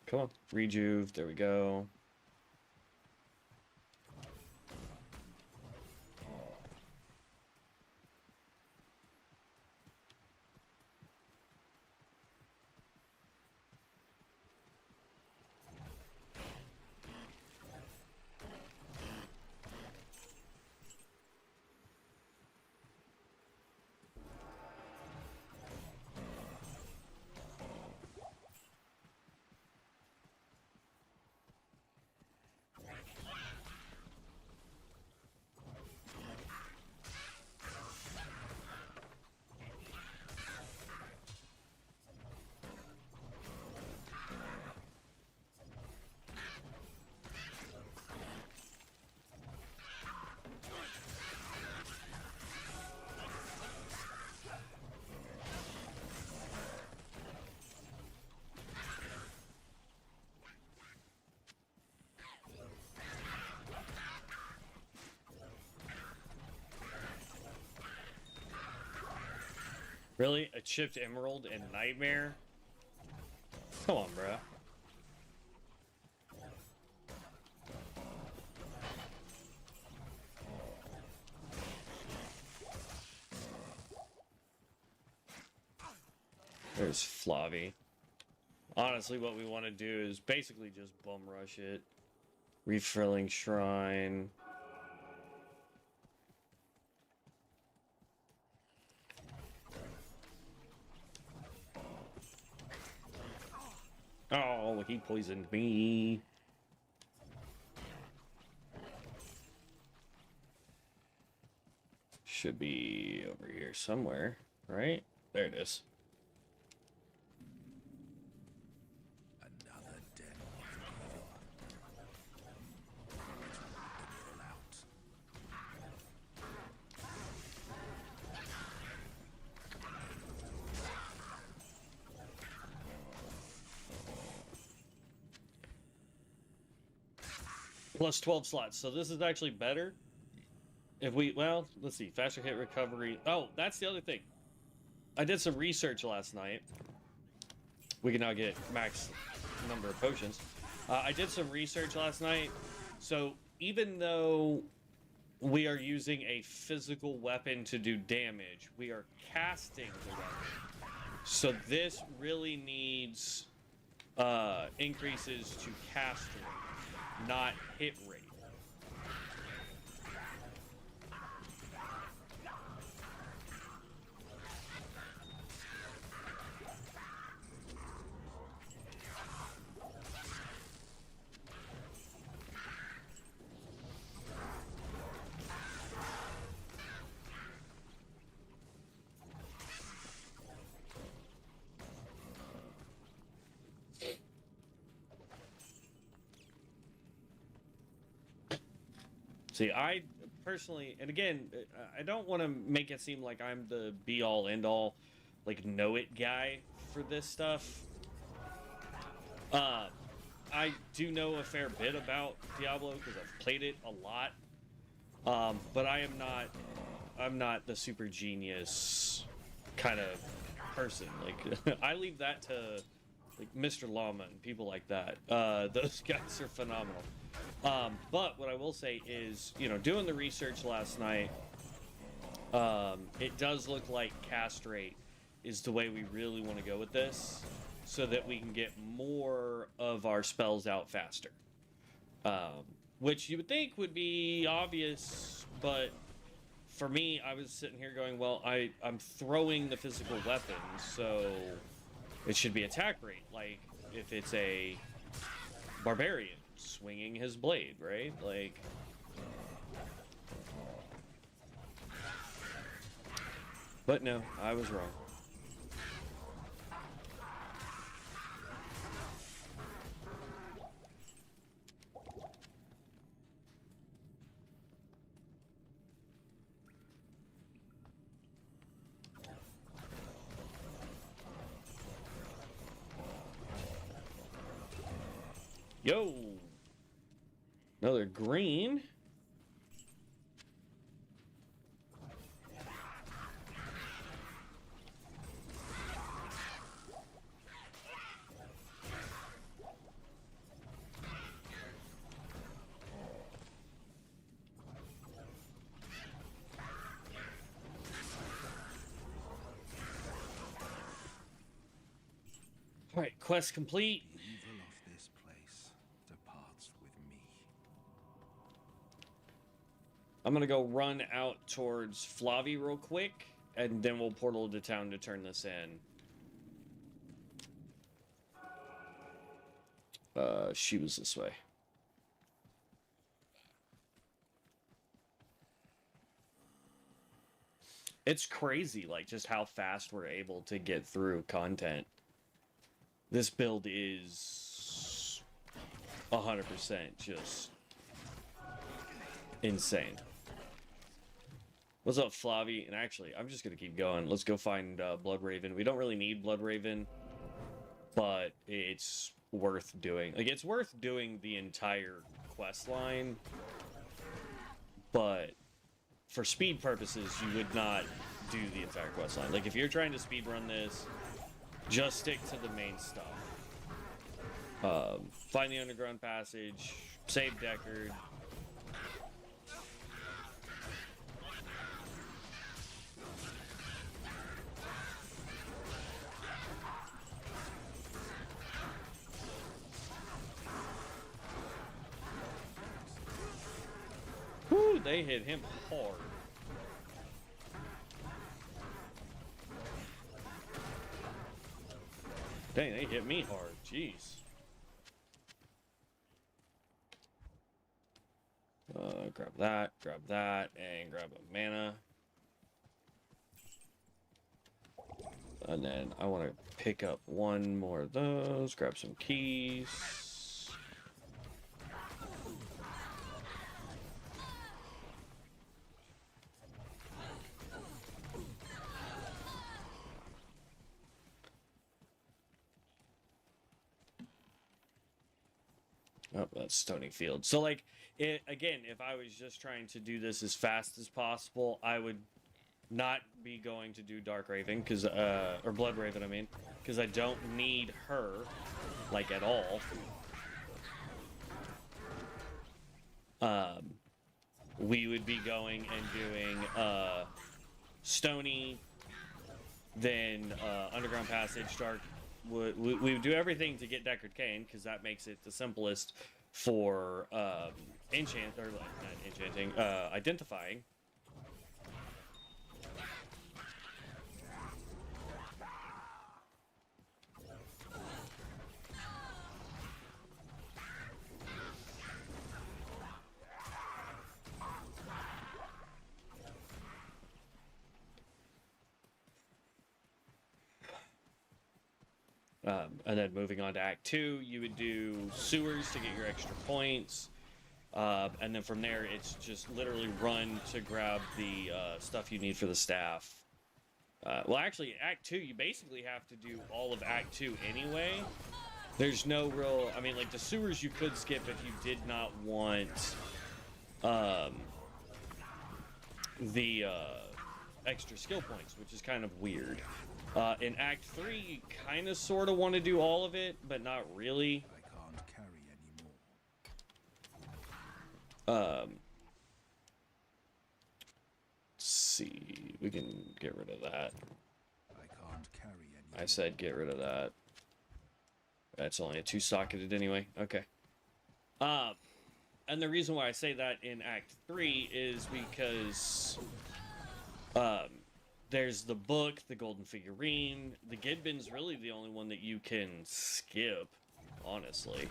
Come on, rejuve. There we go. Really? A chipped emerald in Nightmare? Come on, bruh. There's Flavi. Honestly, what we want to do is basically just bum rush it. Refilling Shrine. Oh, he poisoned me. Should be over here somewhere, right? There it is. Another den of evil. All out. Plus 12 slots. So this is actually better if we, well, let's see, faster hit recovery. Oh, that's the other thing. I did some research last night. We can now get max number of potions. I did some research last night. So even though we are using a physical weapon to do damage, we are casting the weapon. So this really needs increases to cast rate, not hit rate. See, I personally, and again, I don't want to make it seem like I'm the be-all, end-all, like, know-it guy for this stuff. I do know a fair bit about Diablo because I've played it a lot. But I'm not the super genius kind of person. Like, I leave that to, like, Mr. Llama and people like that. Those guys are phenomenal. But what I will say is, you know, doing the research last night, it does look like cast rate is the way we really want to go with this, so that we can get more of our spells out faster. Which you would think would be obvious, but for me, I was sitting here going, well, I'm throwing the physical weapon, so it should be attack rate, like if it's a barbarian swinging his blade, right? Like, but no, I was wrong. Yo! Another green. All right, quest complete. The evil of this place departs with me. I'm gonna go run out towards Flavi real quick, and then we'll portal to town to turn this in. She was this way. It's crazy, like, just how fast we're able to get through content. This build is 100% just insane. What's up, Flavi? And actually, I'm just gonna keep going. Let's go find Bloodraven. We don't really need Bloodraven, but it's worth doing. Like, it's worth doing the entire quest line, but for speed purposes, you would not do the entire quest line. Like, if you're trying to speed run this, just stick to the main stuff. Find the underground passage, save Deckard. Woo, they hit him hard. Dang, they hit me hard. Jeez. Grab that, and grab a mana. And then I want to pick up one more of those, grab some keys. Oh, that's Stony Field. So, like, again, if I was just trying to do this as fast as possible, I would not be going to do Dark Raven, or Blood Raven, I mean, because I don't need her, like, at all. We would be going and doing, Stony, then, Underground Passage, Dark. We would do everything to get Deckard Cain, because that makes it the simplest for, not enchanting, identifying. And then moving on to Act 2, you would do sewers to get your extra points. And then from there, it's just literally run to grab the stuff you need for the staff. Well, actually, Act 2, you basically have to do all of Act 2 anyway. There's no real... I mean, like, the sewers you could skip if you did not want the extra skill points, which is kind of weird. In Act 3, you kind of sort of want to do all of it, but not really. I can't carry anymore. Let's see. We can get rid of that. I can't carry anymore. I said get rid of that. That's only a 2-socketed anyway. Okay. And the reason why I say that in Act 3 is because there's the book, the golden figurine. The Gidbin's really the only one that you can skip, honestly.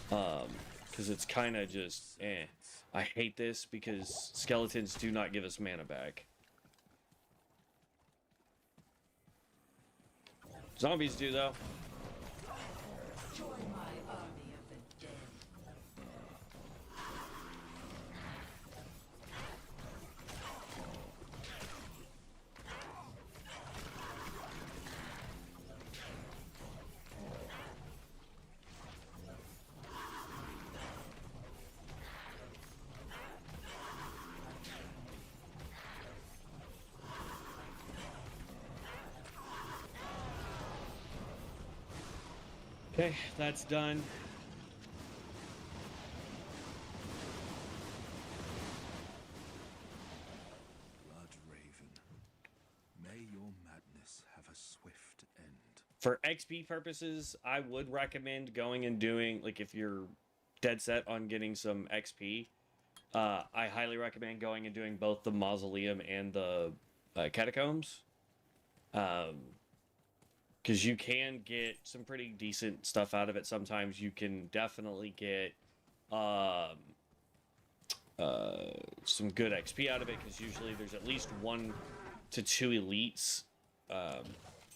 Because it's kind of just, eh. I hate this because skeletons do not give us mana back. Zombies do, though. Join my army of the dead. Okay, that's done. Blood Raven, may your madness have a swift end. For XP purposes, I would recommend going and doing, like, if you're dead set on getting some XP, I highly recommend going and doing both the Mausoleum and the Catacombs. Because you can get some pretty decent stuff out of it. Sometimes you can definitely get some good XP out of it, because usually there's at least 1 to 2 elites,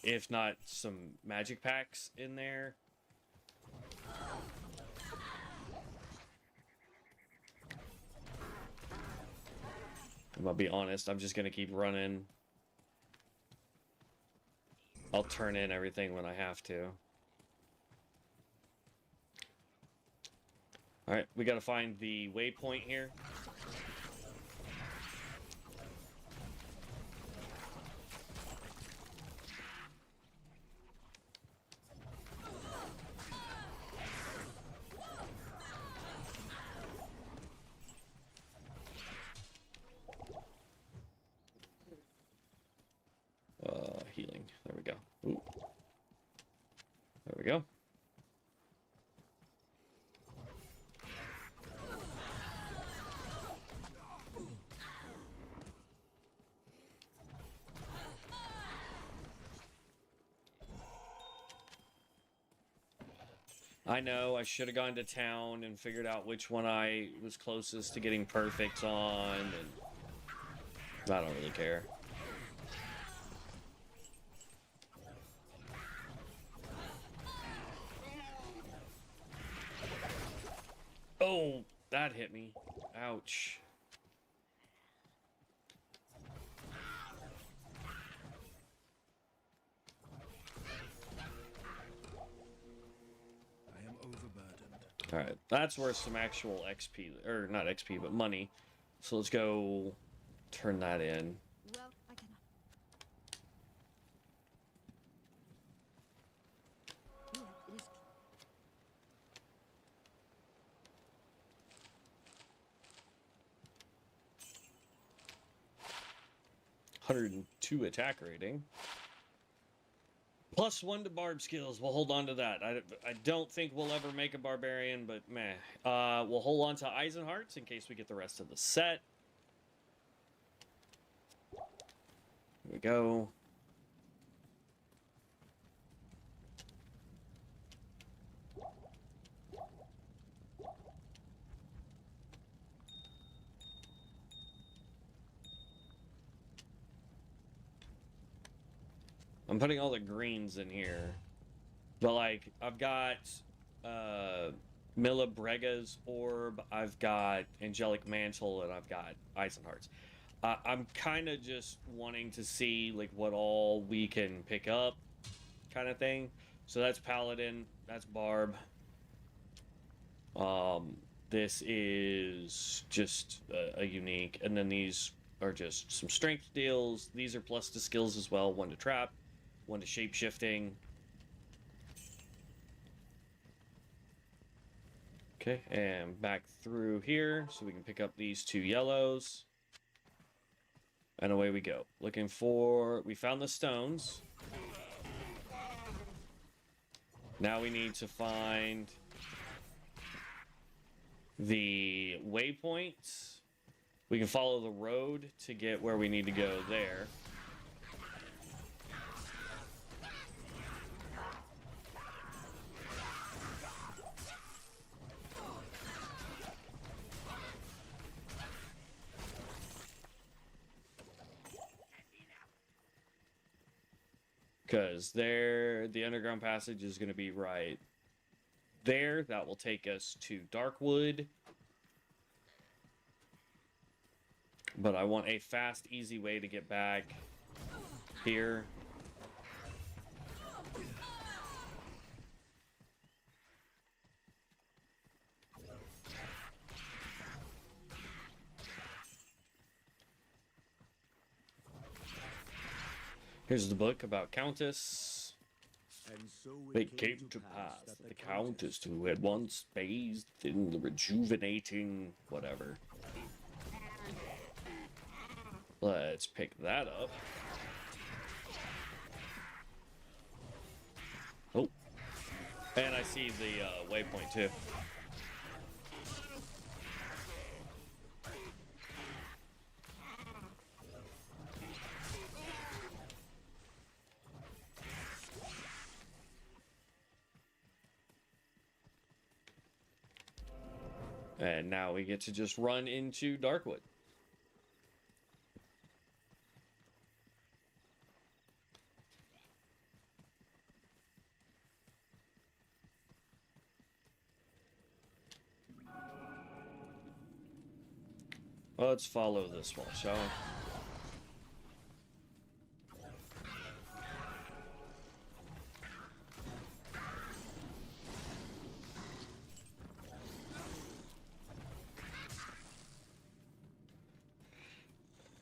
if not some magic packs in there. I'm gonna be honest, I'm just gonna keep running. I'll turn in everything when I have to. Alright, we gotta find the waypoint here. Healing. There we go. Ooh. There we go. I know, I should have gone to town and figured out which one I was closest to getting perfects on, and I don't really care. Oh, that hit me. Ouch. I am overburdened. All right, that's worth some actual XP, or not XP, but money. So let's go turn that in. Well, I cannot. Yeah, it is. 102 attack rating. +1 to barb skills. We'll hold on to that. I don't think we'll ever make a barbarian, but meh. We'll hold on to Eisenhearts in case we get the rest of the set. Here we go. I'm putting all the greens in here. But, like, I've got Mila Brega's Orb, I've got Angelic Mantle, and I've got Eisenhearts. I'm kind of just wanting to see, like, what all we can pick up, kind of thing. So that's Paladin, that's Barb. This is just a unique, and then these are just some strength deals. These are plus to skills as well, 1 to trap, 1 to shape-shifting. Okay, and back through here so we can pick up these 2 yellows. And away we go. Looking for... We found the stones. Now we need to find the waypoints. We can follow the road to get where we need to go there. Because there, the underground passage is going to be right there. That will take us to Darkwood. But I want a fast, easy way to get back here. Here's the book about Countess. And so It came to pass that the Countess, who had once bathed in the rejuvenating whatever. Let's pick that up. Oh. And I see the waypoint too. And now we get to just run into Darkwood. Let's follow this one, shall we?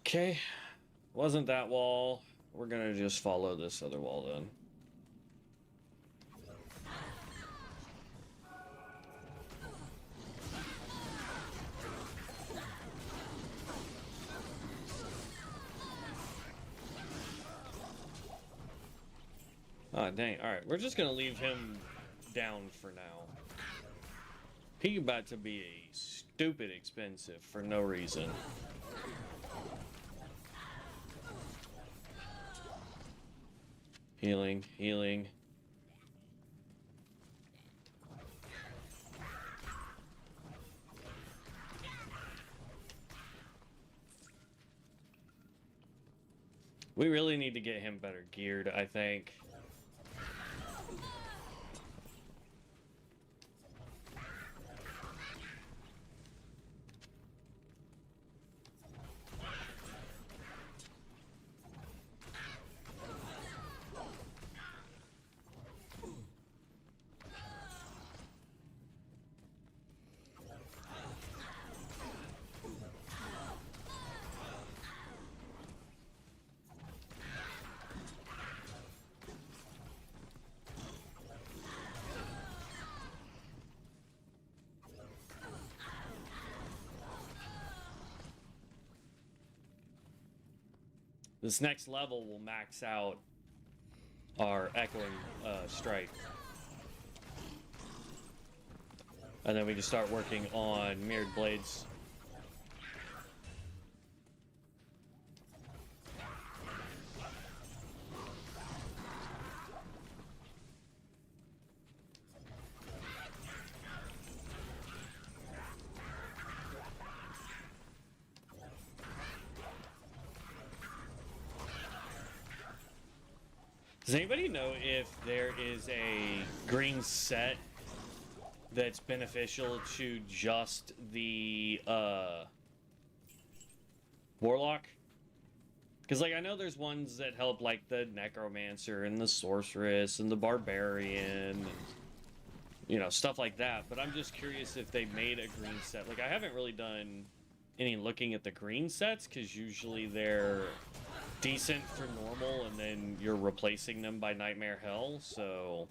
Okay, wasn't that wall. We're gonna just follow this other wall then. Ah, dang. Alright, we're just gonna leave him down for now. He about to be stupid expensive for no reason. Healing, healing. We really need to get him better geared, I think. This next level will max out our Echoing Strike. And then we can start working on Mirrored Blades. Does anybody know if there is a green set that's beneficial to just the Warlock? Because, like, I know there's ones that help, like, the Necromancer and the Sorceress and the Barbarian, and, you know, stuff like that. But I'm just curious if they made a green set. Like, I haven't really done any looking at the green sets, because usually they're decent for normal, and then you're replacing them by Nightmare Hell, so...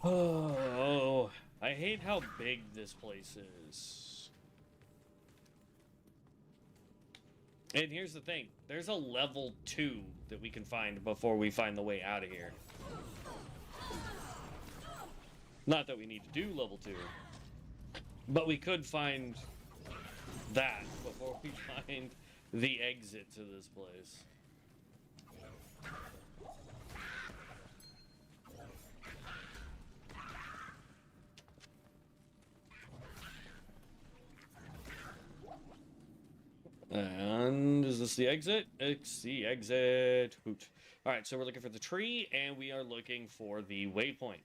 Oh, I hate how big this place is. And here's the thing. There's a level 2 that we can find before we find the way out of here. Not that we need to do level 2. But we could find that before we find the exit to this place. And is this the exit? It's the exit. Hoot. All right, so we're looking for the tree, and we are looking for the waypoint.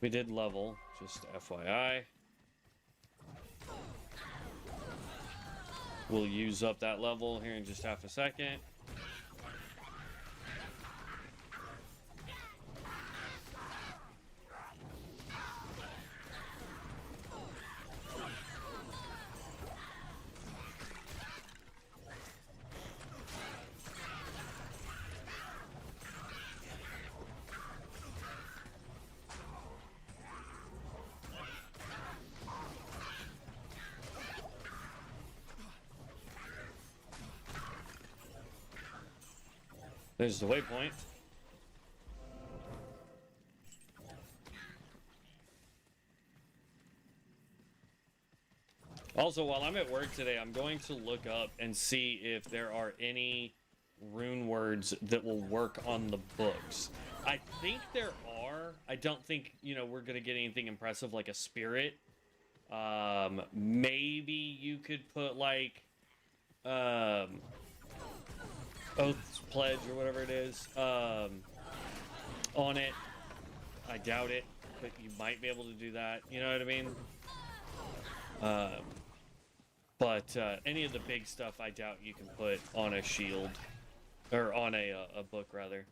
We did level, just FYI. We'll use up that level here in just half a second. There's the waypoint. Also, while I'm at work today, I'm going to look up and see if there are any rune words that will work on the books. I think there are. I don't think, you know, we're going to get anything impressive like a spirit. Maybe you could put, like, Oath's Pledge or whatever it is on it. I doubt it, but you might be able to do that. You know what I mean? But any of the big stuff, I doubt you can put on a shield or on a book rather.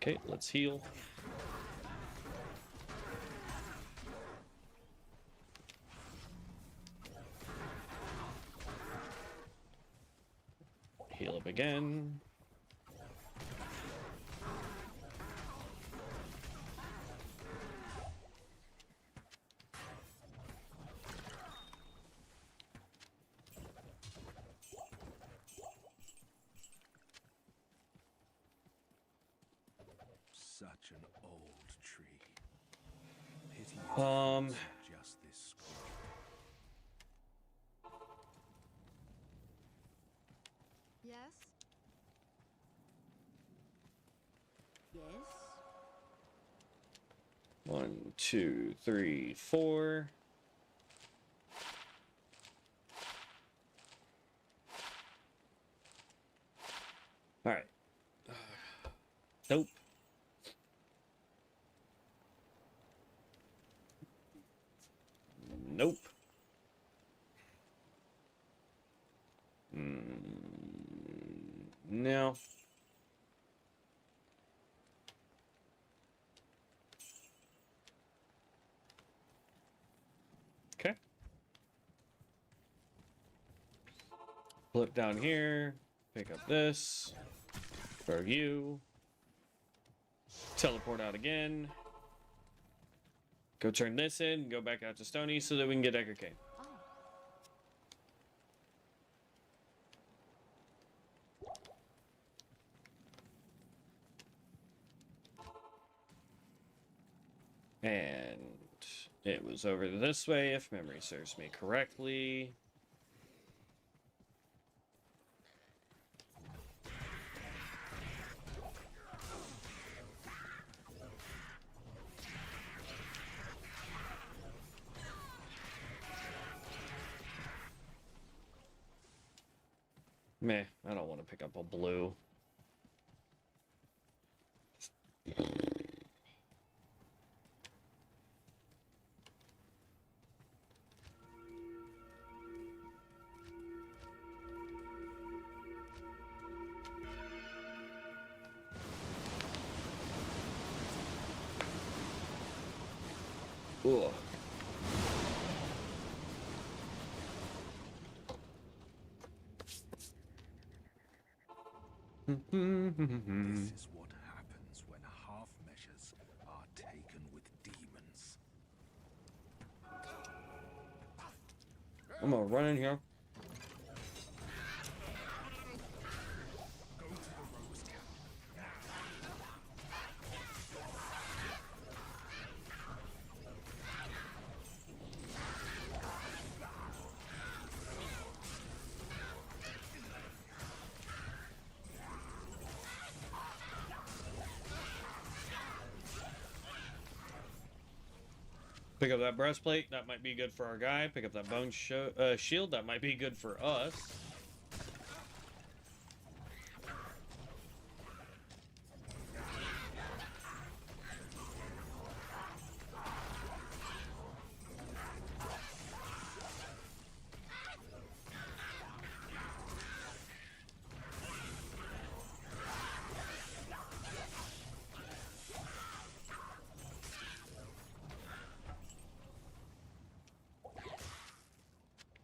Okay, let's heal. Heal up again. such an old tree. Pity it Um, falls on just this scroll. Yes? Yes? 1, 2, 3, 4. All right. Nope. Nope. No. Okay. Flip down here. Pick up this. Throw you. Teleport out again. Go turn this in. Go back out to Stony so that we can get Echo Cave. Oh. And it was over this way, if memory serves me correctly. Meh, I don't want to pick up a blue. Ugh. This is what happens when half measures are taken with demons. I'm gonna run in here. Go to the Rose Camp. Pick up that breastplate. That might be good for our guy. Pick up that bone shield. That might be good for us.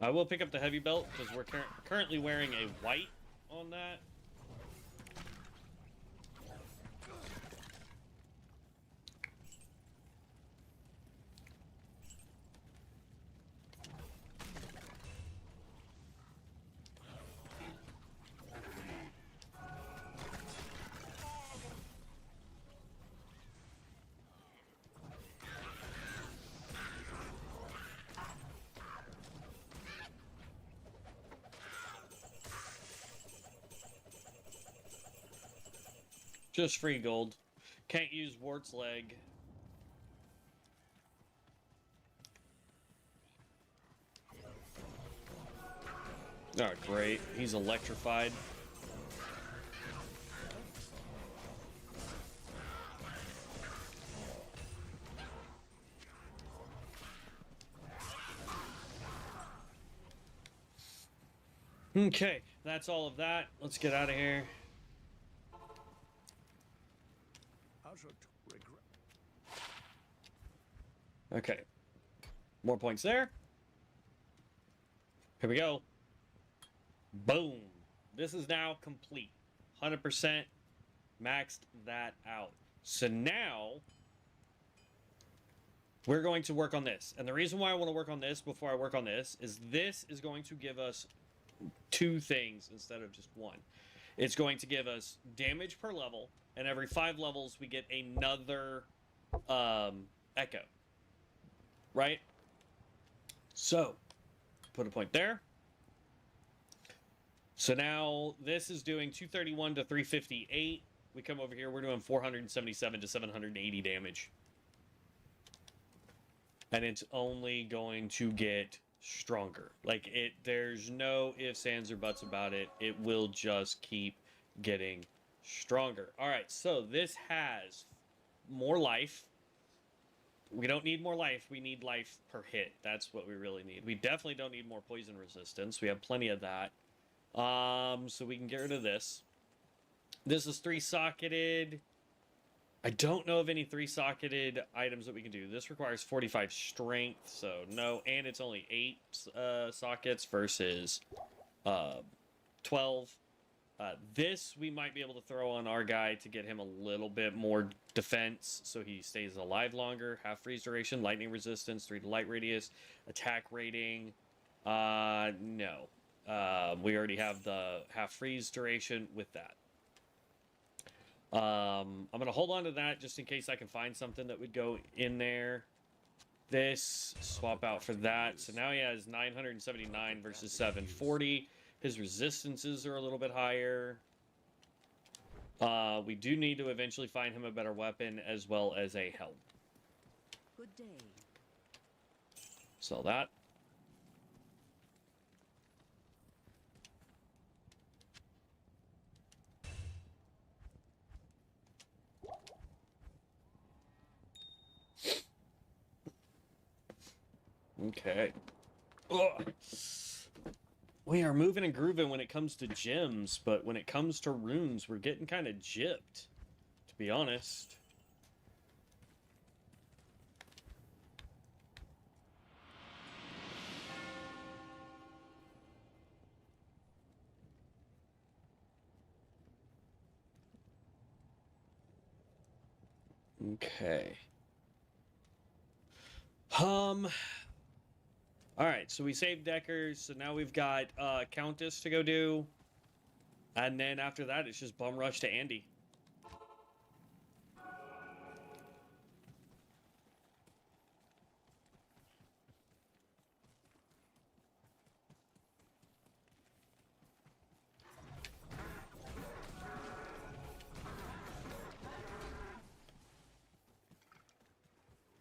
I will pick up the heavy belt because we're currently wearing a white on that. Just free gold. Can't use Wart's leg. Oh, great. He's electrified. Okay, that's all of that. Let's get out of here. Okay. More points there. Here we go. Boom. This is now complete. 100% maxed that out. So now we're going to work on this. And the reason why I want to work on this before I work on this is going to give us two things instead of just one. It's going to give us damage per level, and every 5 levels we get another echo. Right? So, put a point there. So now this is doing 231 to 358. We come over here, we're doing 477 to 780 damage. And it's only going to get stronger. Like, there's no ifs, ands, or buts about it. It will just keep getting stronger. All right, so this has more life. We don't need more life. We need life per hit. That's what we really need. We definitely don't need more poison resistance. We have plenty of that. So we can get rid of this. This is 3-socketed. I don't know of any 3-socketed items that we can do. This requires 45 strength, so no. And it's only 8 sockets versus 12. This we might be able to throw on our guy to get him a little bit more defense, so he stays alive longer. Half freeze duration, lightning resistance, 3 to light radius, attack rating. No. We already have the half freeze duration with that. I'm going to hold on to that just in case I can find something that would go in there. This, swap out for that. So now he has 979 versus 740. His resistances are a little bit higher. We do need to eventually find him a better weapon as well as a helm. Good day. Sell that. Okay. Ugh. We are moving and grooving when it comes to gems, but when it comes to runes, we're getting kind of gypped, to be honest. Okay. All right, so we saved Deckers, so now we've got Countess to go do. And then after that, it's just bum rush to Andy.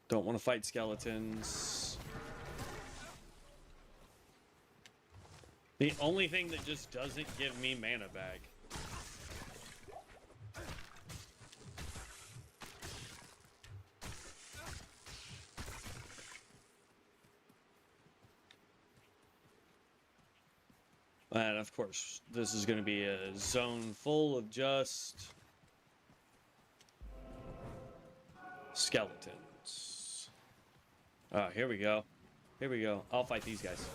Don't want to fight skeletons. The only thing that just doesn't give me mana back. And of course, this is going to be a zone full of just skeletons. Ah, here we go. Here we go. I'll fight these guys.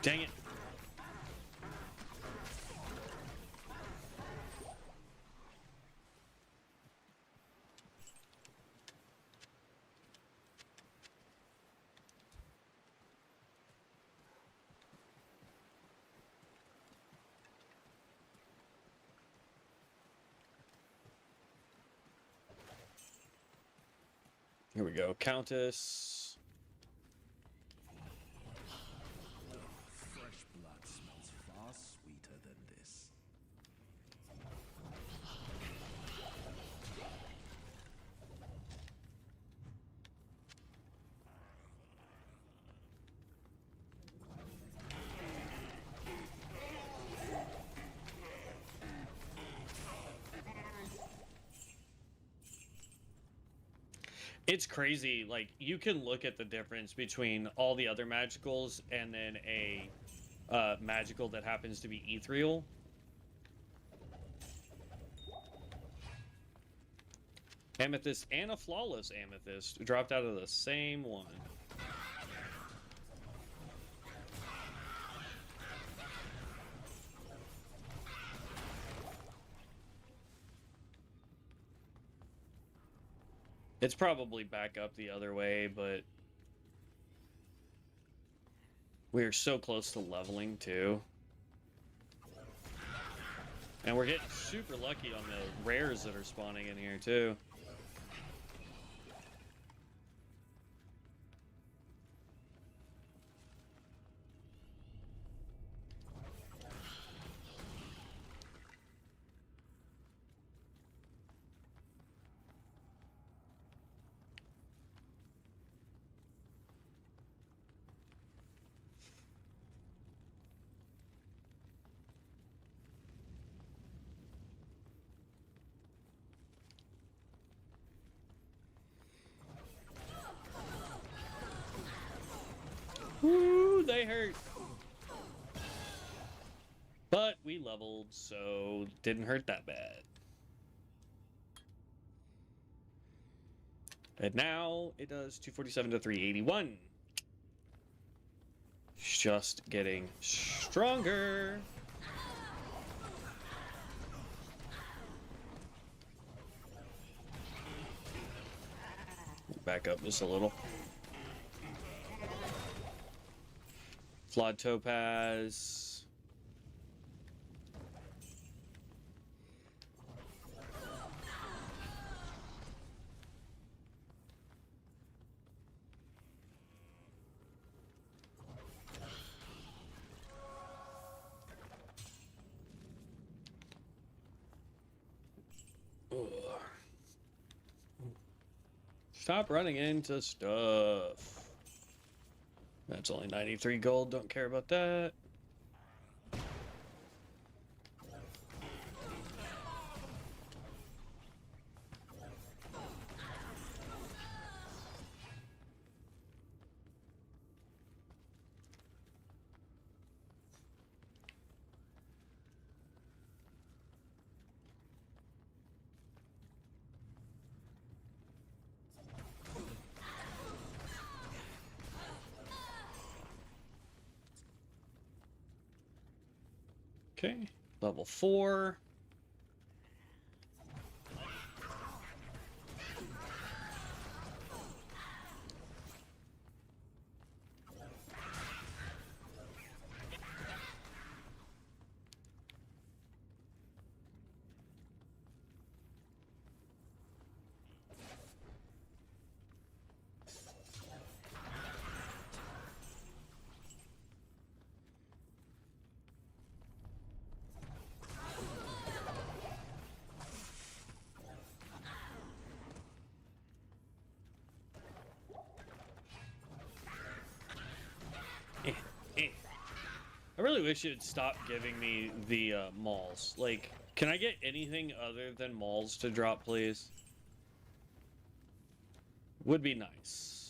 Dang it. Here we go. Countess. Fresh blood smells far sweeter than this. It's crazy. Like, you can look at the difference between all the other magicals and then a magical that happens to be ethereal. Amethyst and a flawless amethyst dropped out of the same one. It's probably back up the other way, but we're so close to leveling too. And we're getting super lucky on the rares that are spawning in here too. Woo, they hurt. But we leveled, so didn't hurt that bad. And now it does 247 to 381. Just getting stronger. Back up just a little. Flawed Topaz. Ugh. Stop running into stuff. That's only 93 gold. Don't care about that. Okay, level 4. I really wish you'd stop giving me the mauls. Like, can I get anything other than mauls to drop, please? Would be nice.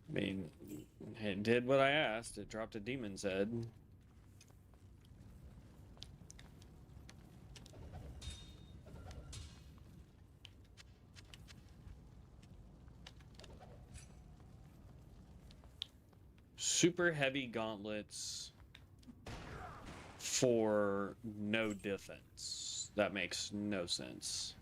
I mean, it did what I asked. It dropped a demon's head. Super heavy gauntlets for no defense. That makes no sense.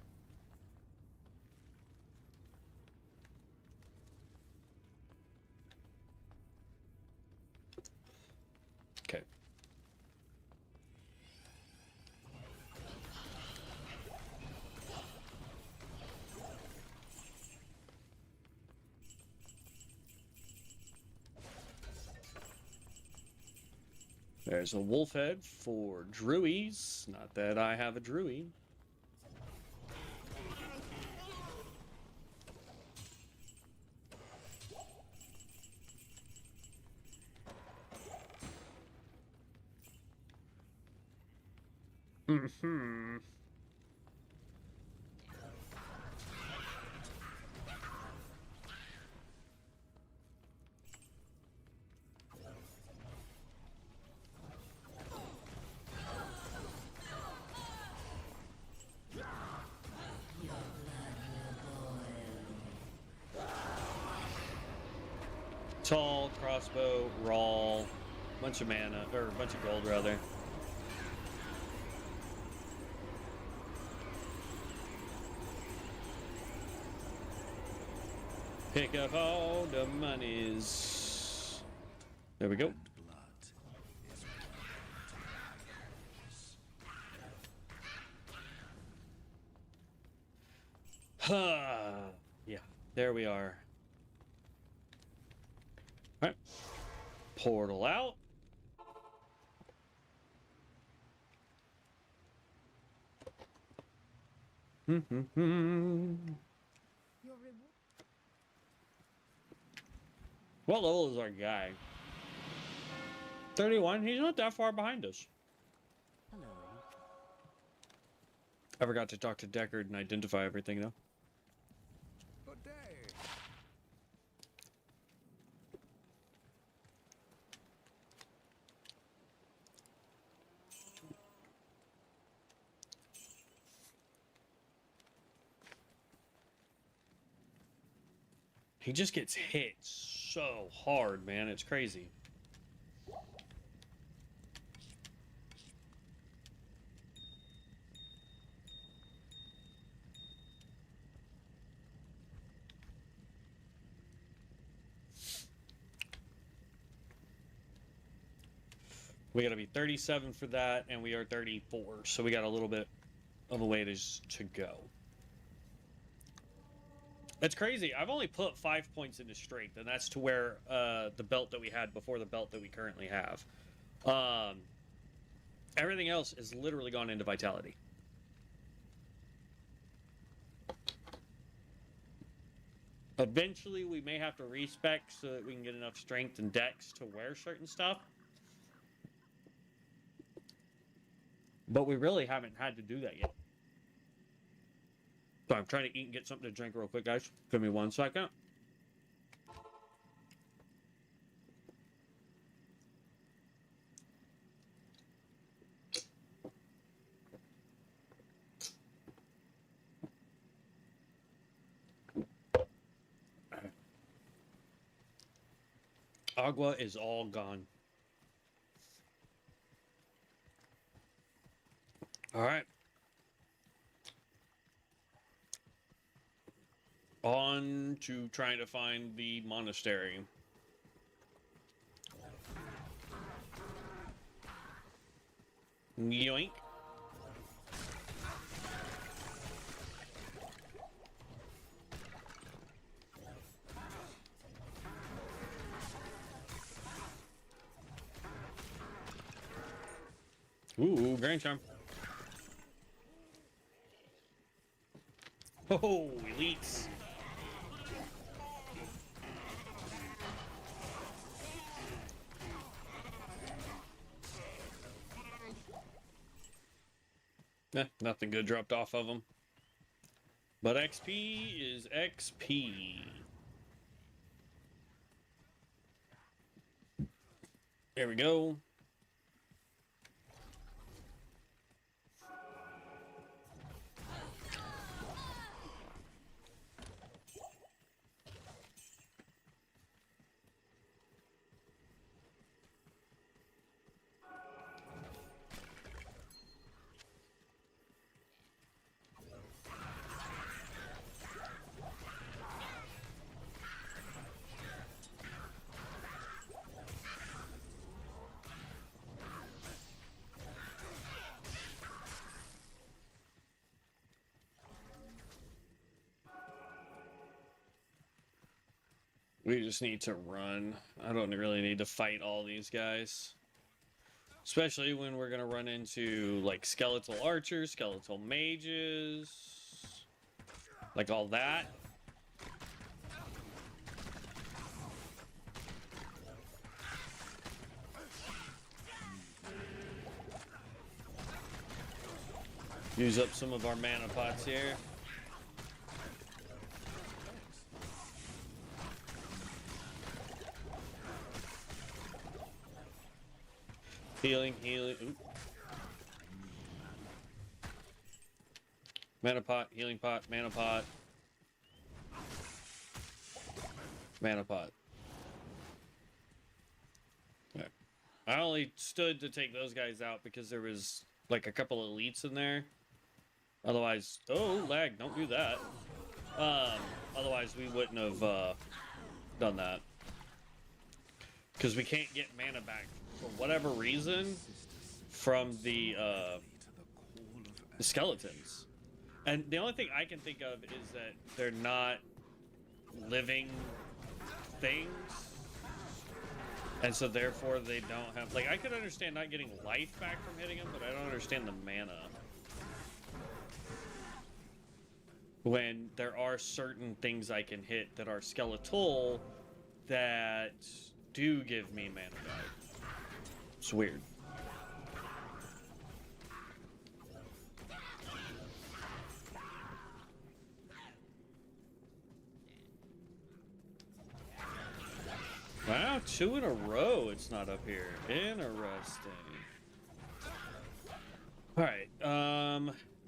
Okay. There's a wolf head for druies. Not that I have a druid. Mm-hmm. Tall, crossbow, raw, bunch of mana, or a bunch of gold rather. Pick up all the monies. There we go. Yeah, there we are. All right. Portal out. Your reward. What level is our guy? 31. He's not that far behind us. Hello. I forgot to talk to Deckard and identify everything though. Good day. He just gets hit so hard, man. It's crazy. We got to be 37 for that, and we are 34, so we got a little bit of a way to go. It's crazy. I've only put 5 points into strength, and that's to where the belt that we had before the belt that we currently have. Everything else is literally gone into vitality. Eventually, we may have to respec so that we can get enough strength and dex to wear certain stuff. But we really haven't had to do that yet. So I'm trying to eat and get something to drink real quick, guys. Give me 1 second. Agua is all gone. All right. On to trying to find the monastery. Yoink. Ooh, grand charm. Oh, elites. Nothing good dropped off of them. But XP is XP. There we go. We just need to run. I don't really need to fight all these guys. Especially when we're going to run into, like, skeletal archers, skeletal mages, like all that. Use up some of our mana pots here. Healing, healing. Ooh. Mana pot, healing pot, mana pot. Mana pot. I only stood to take those guys out because there was like a couple of elites in there. Otherwise, oh, lag, don't do that. Otherwise we wouldn't have done that. Because we can't get mana back for whatever reason from the skeletons. And the only thing I can think of is that they're not living things. And so therefore they don't have, like, I could understand not getting life back from hitting them, but I don't understand the mana. When there are certain things I can hit that are skeletal that do give me mana back. It's weird. Wow, 2 in a row it's not up here. Interesting. Alright,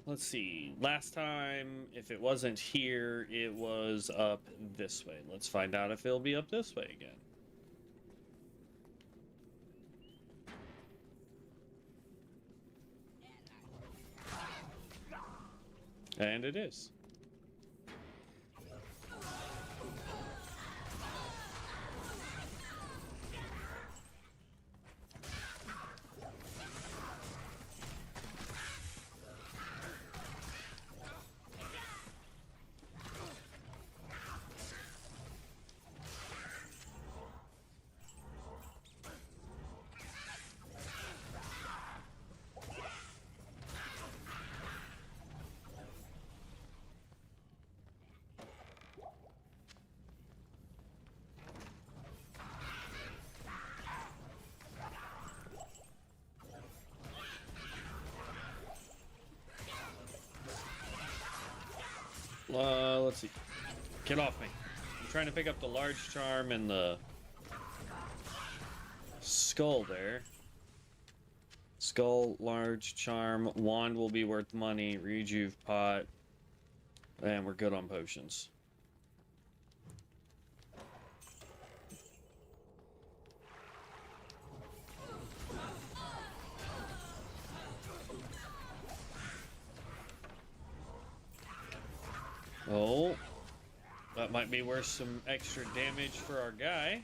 let's see. Last time, if it wasn't here, it was up this way. Let's find out if it'll be up this way again. And it is. Let's see. Get off me. I'm trying to pick up the large charm and the skull there. Skull, large charm, wand will be worth money, rejuve pot, and we're good on potions. Oh, that might be worth some extra damage for our guy.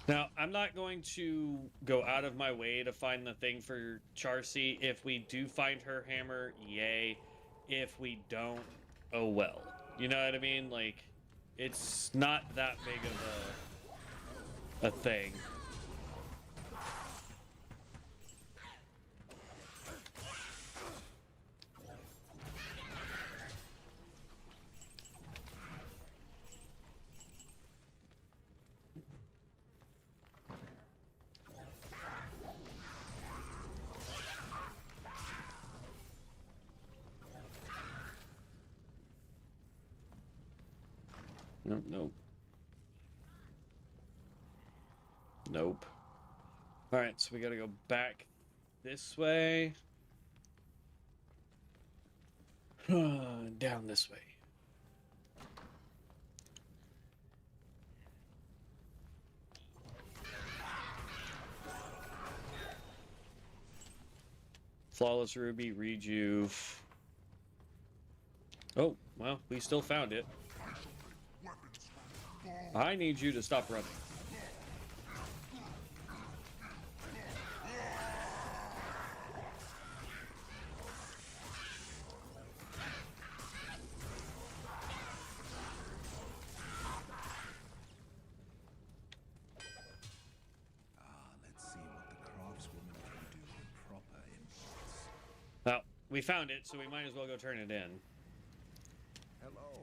Now, I'm not going to go out of my way to find the thing for Charcy. If we do find her hammer, yay. If we don't, oh well. You know what I mean? Like, it's not that big of a thing. Nope, nope. Nope. Alright, so we gotta go back this way. Down this way. Flawless Ruby, Rejuve. Oh, well, we still found it. I need you to stop running. Let's see what the craftswoman can do with proper imports. Well, we found it, so we might as well go turn it in. Hello.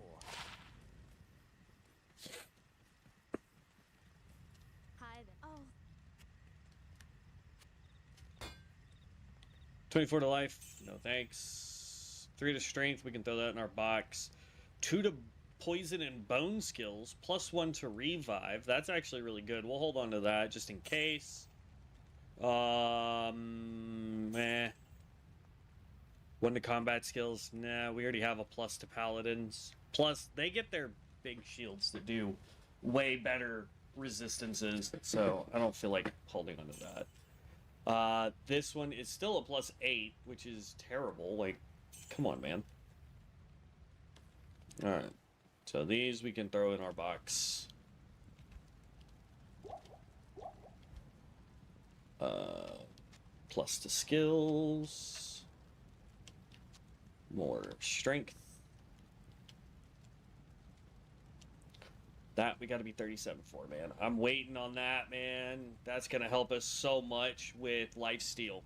Hi there. Oh, 24 to life, no thanks. 3 to strength, we can throw that in our box. 2 to poison and bone skills, +1 to revive. That's actually really good. We'll hold on to that just in case. One to combat skills. Nah, we already have a plus to paladins. Plus, they get their big shields that do way better resistances, so I don't feel like holding on to that. This one is still a +8, which is terrible. Like, come on, man. Alright. So these we can throw in our box. Plus to skills. More strength. That we got to be 37 for, man. I'm waiting on that, man. That's going to help us so much with lifesteal.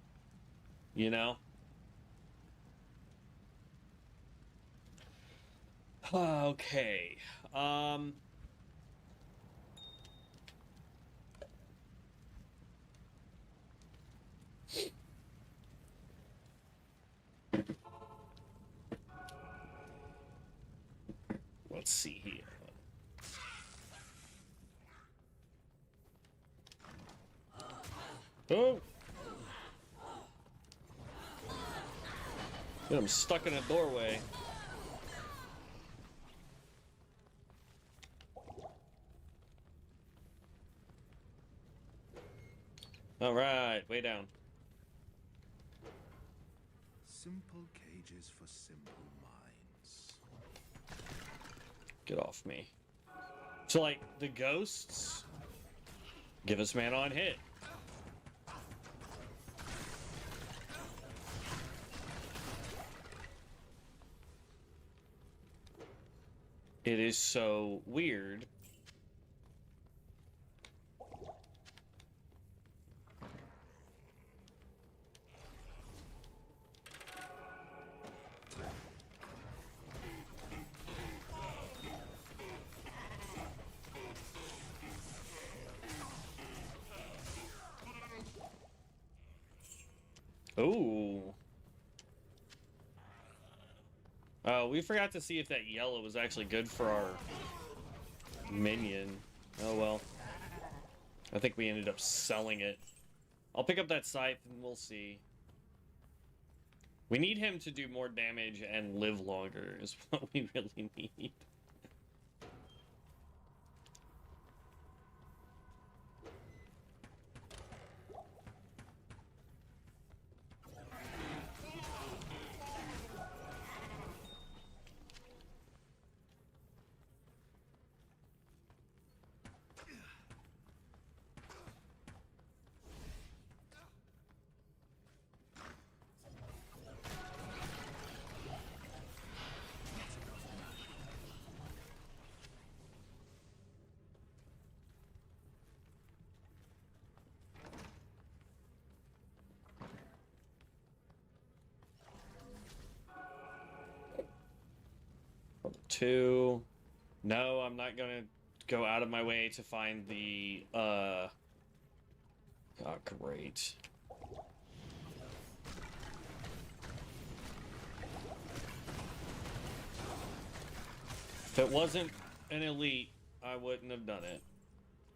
You know? Okay. Let's see here. Oh! Dude, I'm stuck in a doorway. Alright, way down. Simple cages for simple minds. Get off me. So, like, the ghosts give us mana on hit. It is so weird. Ooh. We forgot to see if that yellow was actually good for our minion. Oh well. I think we ended up selling it. I'll pick up that scythe and we'll see. We need him to do more damage and live longer is what we really need. Two. No, I'm not gonna go out of my way to find the oh, great. If it wasn't an elite, I wouldn't have done it.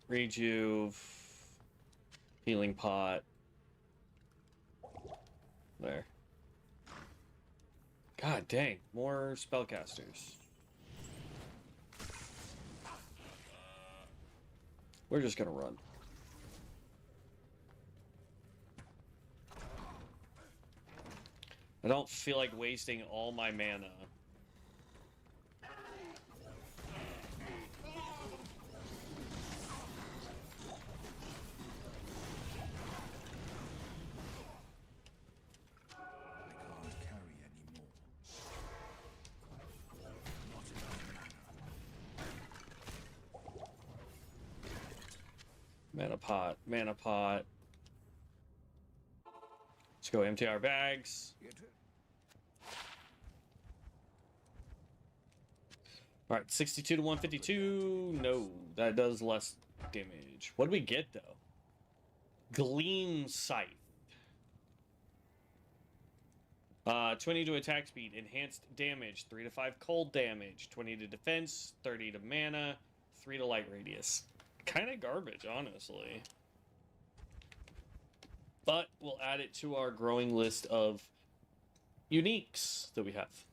Rejuve, healing pot. There. God dang, more spellcasters. We're just gonna run. I don't feel like wasting all my mana. Mana pot, mana pot. Let's go empty our bags. All right, 62 to 152. No, that does less damage. What do we get though? Gleam Scythe. 20 to attack speed, enhanced damage, 3 to 5 cold damage, 20 to defense, 30 to mana, 3 to light radius. Kind of garbage, honestly. But we'll add it to our growing list of uniques that we have.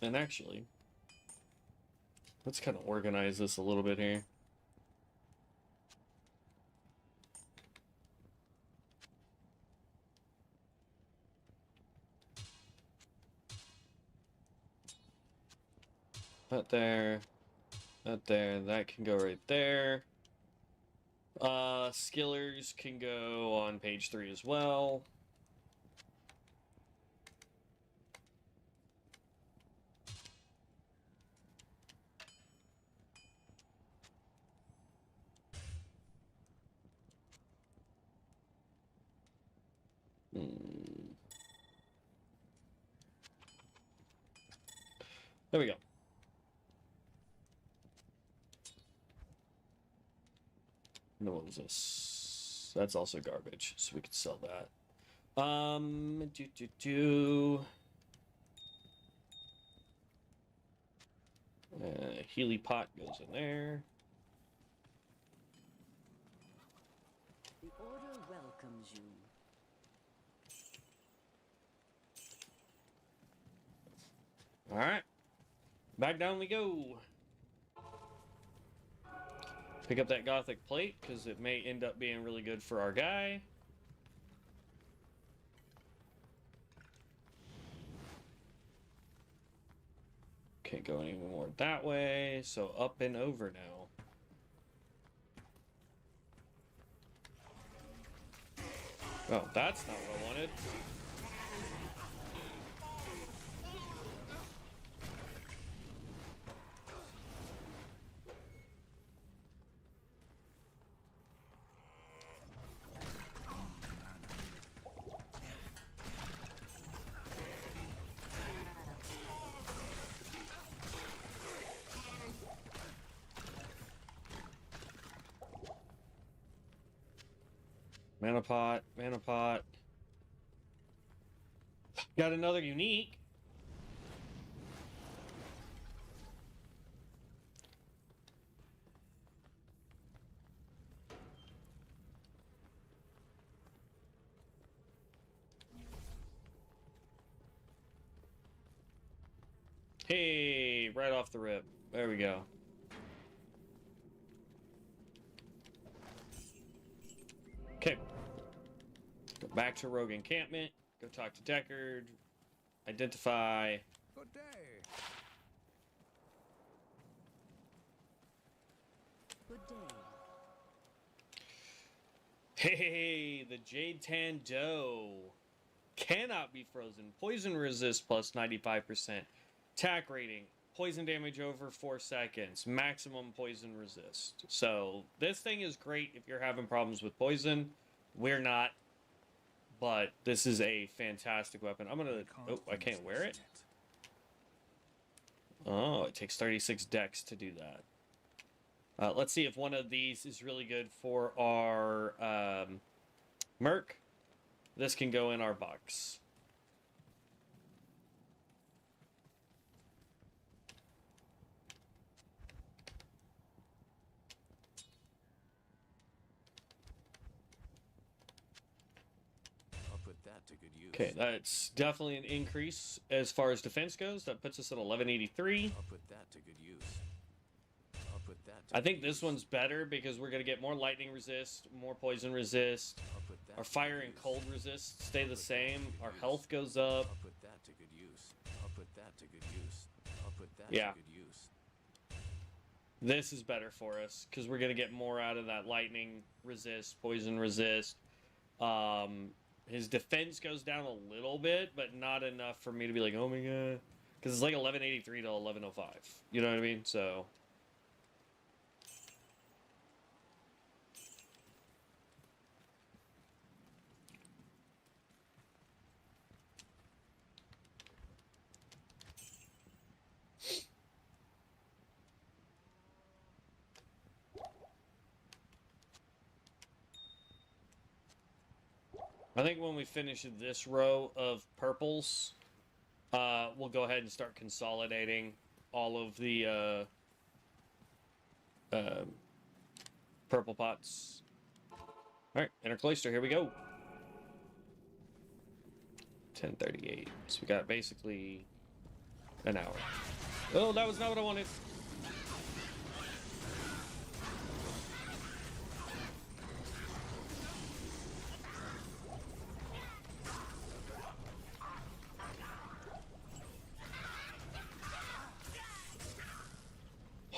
And actually, let's kind of organize this a little bit here. That there, that can go right there. Skillers can go on page 3 as well. There we go. No, what was this? That's also garbage, so we could sell that. Healy pot goes in there. The order welcomes you. All right, back down we go. Pick up that Gothic plate, because it may end up being really good for our guy. Can't go any more that way, so up and over now. Oh, that's not what I wanted. Mana pot, mana pot. Got another unique. Hey, right off the rip. There we go. Okay. Go back to Rogue Encampment. Go talk to Deckard. Identify. Good day. Good day. Hey, the Jade Tan Doe. Cannot be frozen. Poison resist plus 95%. Attack rating. Poison damage over 4 seconds. Maximum poison resist. So, this thing is great if you're having problems with poison. We're not. But this is a fantastic weapon. I'm gonna... Oh, I can't wear it? Oh, it takes 36 dex to do that. Let's see if one of these is really good for our Merc. This can go in our box. To good use. Okay, that's definitely an increase as far as defense goes. That puts us at 1183. I'll put that to good use. I'll put that to I think good this use. one's better because we're going to get more lightning resist, more poison resist. I'll put that Our to fire good and use. cold resist stay the I'll put that to same. good Our use. health goes up. I'll put that to good use. I'll put that to good use. I'll put that Yeah. to good use. This is better for us because we're going to get more out of that lightning resist, poison resist. His defense goes down a little bit, but not enough for me to be like, oh my god. Because it's like 1183 to 1105. You know what I mean? So... I think when we finish this row of purples, we'll go ahead and start consolidating all of the purple pots. All right, inner cloister, here we go. 10:38. So we got basically an hour. Oh, that was not what I wanted.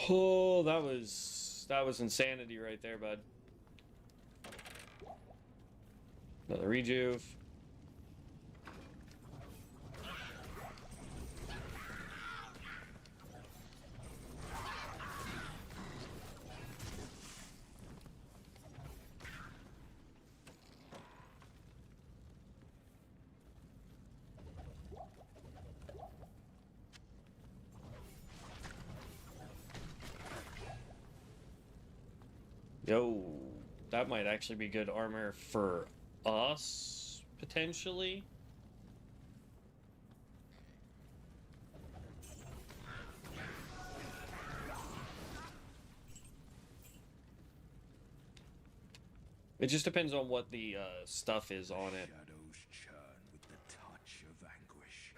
Oh, that was insanity right there, bud. Another rejuve. Yo, that might actually be good armor for us, potentially. It just depends on what the stuff is on it. Shadows churn with the touch of anguish.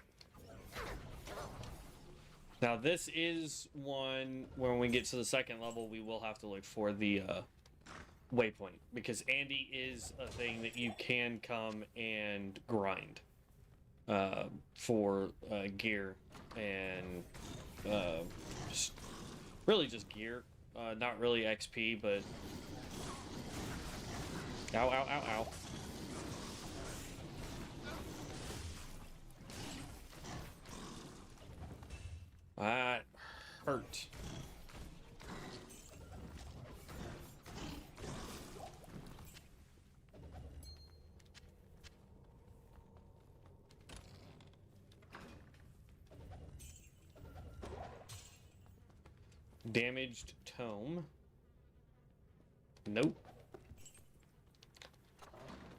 Now, this is one, when we get to the second level, we will have to look for the waypoint, because Andy is a thing that you can come and grind for gear and really just gear, not really XP, but ow, ow, ow, ow. That hurt. Damaged tome. Nope.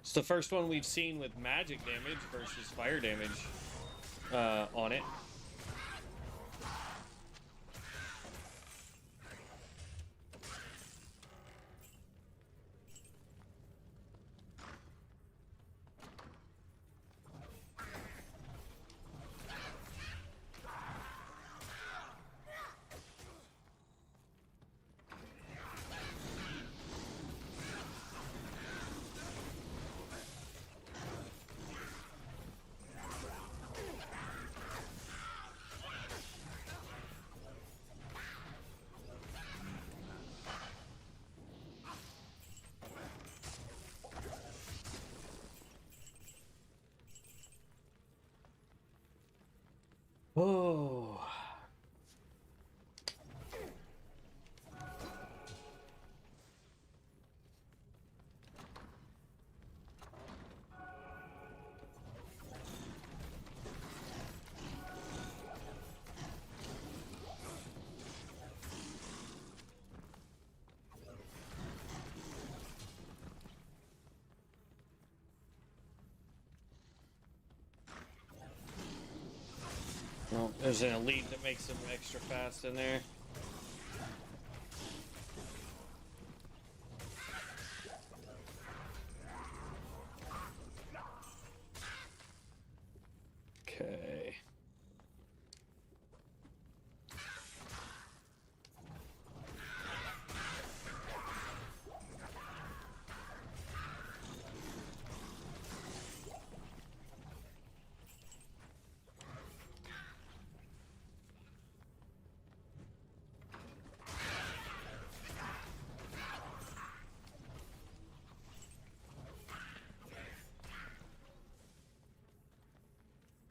It's the first one we've seen with magic damage versus fire damage on it. Oh. Well, there's an elite that makes them extra fast in there. Okay.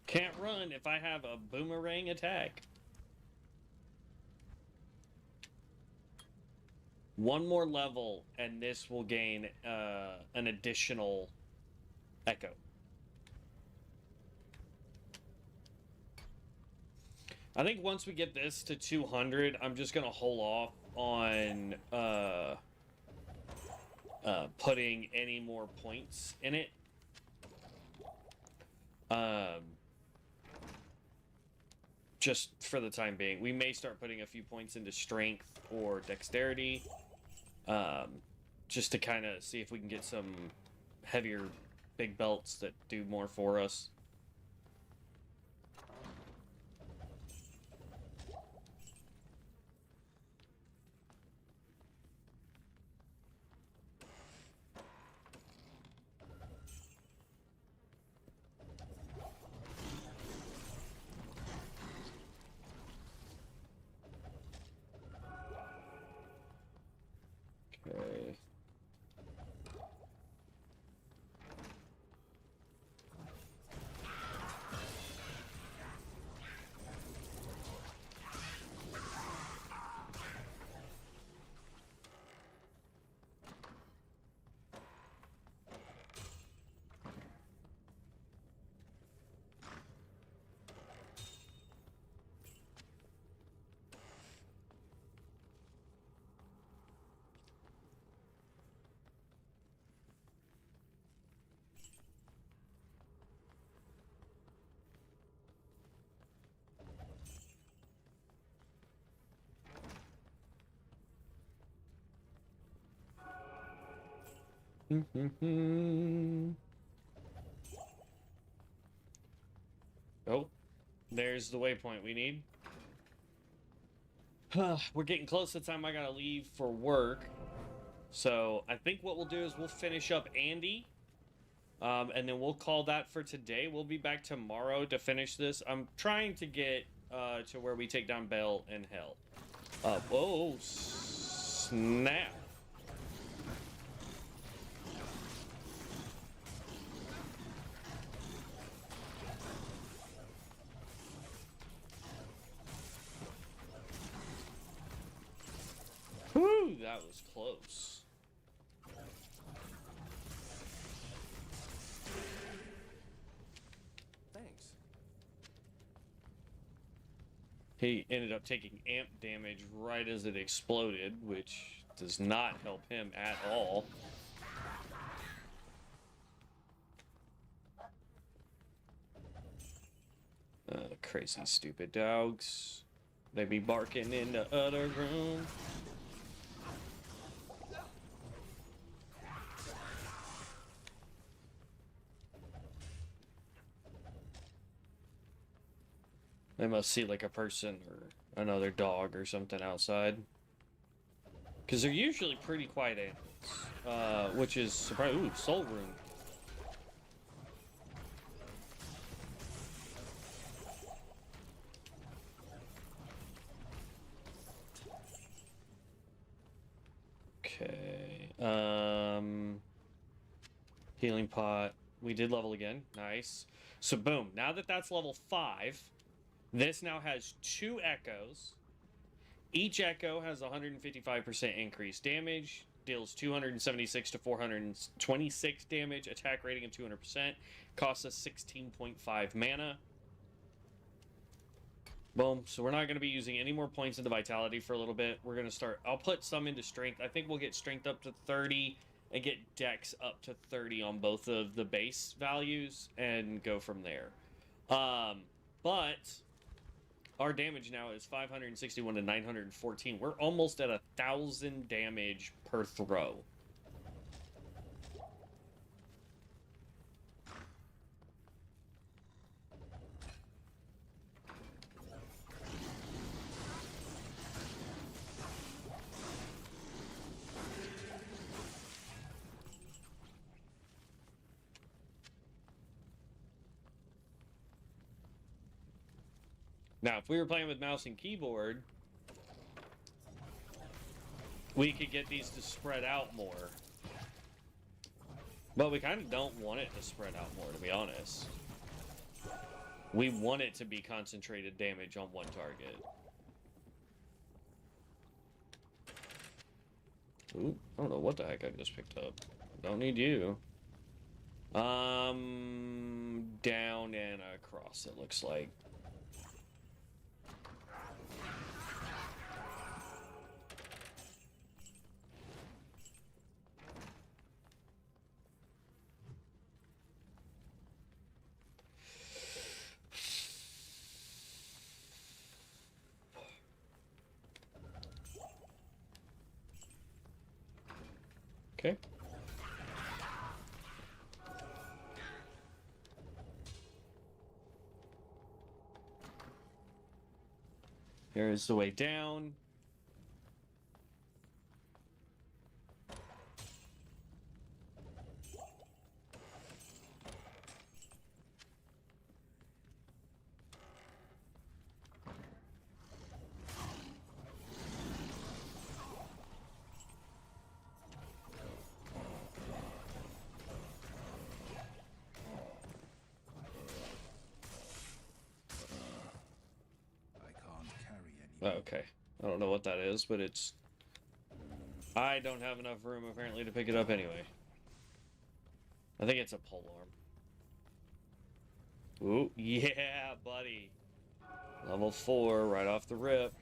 Can't run if I have a boomerang attack. One more level, and this will gain an additional echo. I think once we get this to 200, I'm just going to hold off on putting any more points in it. Just for the time being. We may start putting a few points into strength or dexterity, just to kind of see if we can get some heavier big belts that do more for us. Oh, there's the waypoint we need. We're getting close to the time I gotta leave for work. So I think what we'll do is we'll finish up Andy. And then we'll call that for today. We'll be back tomorrow to finish this. I'm trying to get to where we take down Bell and Hell. Whoa, snap. Whew, that was close. Thanks. He ended up taking amp damage right as it exploded, which does not help him at all. Crazy stupid dogs. They be barking in the other room. They must see like a person or another dog or something outside. Because they're usually pretty quiet animals. Which is surprising. Ooh, soul room. Okay. Healing pot. We did level again. Nice. So boom. Now that that's level 5, this now has 2 echoes. Each echo has 155% increased damage, deals 276 to 426 damage, attack rating of 200%, costs us 16.5 mana. Boom. So we're not going to be using any more points into vitality for a little bit. We're going to start. I'll put some into strength. I think we'll get strength up to 30 and get dex up to 30 on both of the base values and go from there. But our damage now is 561 to 914. We're almost at 1,000 damage per throw. Now, if we were playing with mouse and keyboard, we could get these to spread out more. But we kind of don't want it to spread out more, to be honest. We want it to be concentrated damage on one target. Ooh, I don't know what the heck I just picked up. Don't need you. Down and across, it looks like. Okay. Here's the way down. Okay. I don't know what that is, but it's... I don't have enough room, apparently, to pick it up anyway. I think it's a polearm. Ooh, yeah, buddy. Level 4, right off the rip.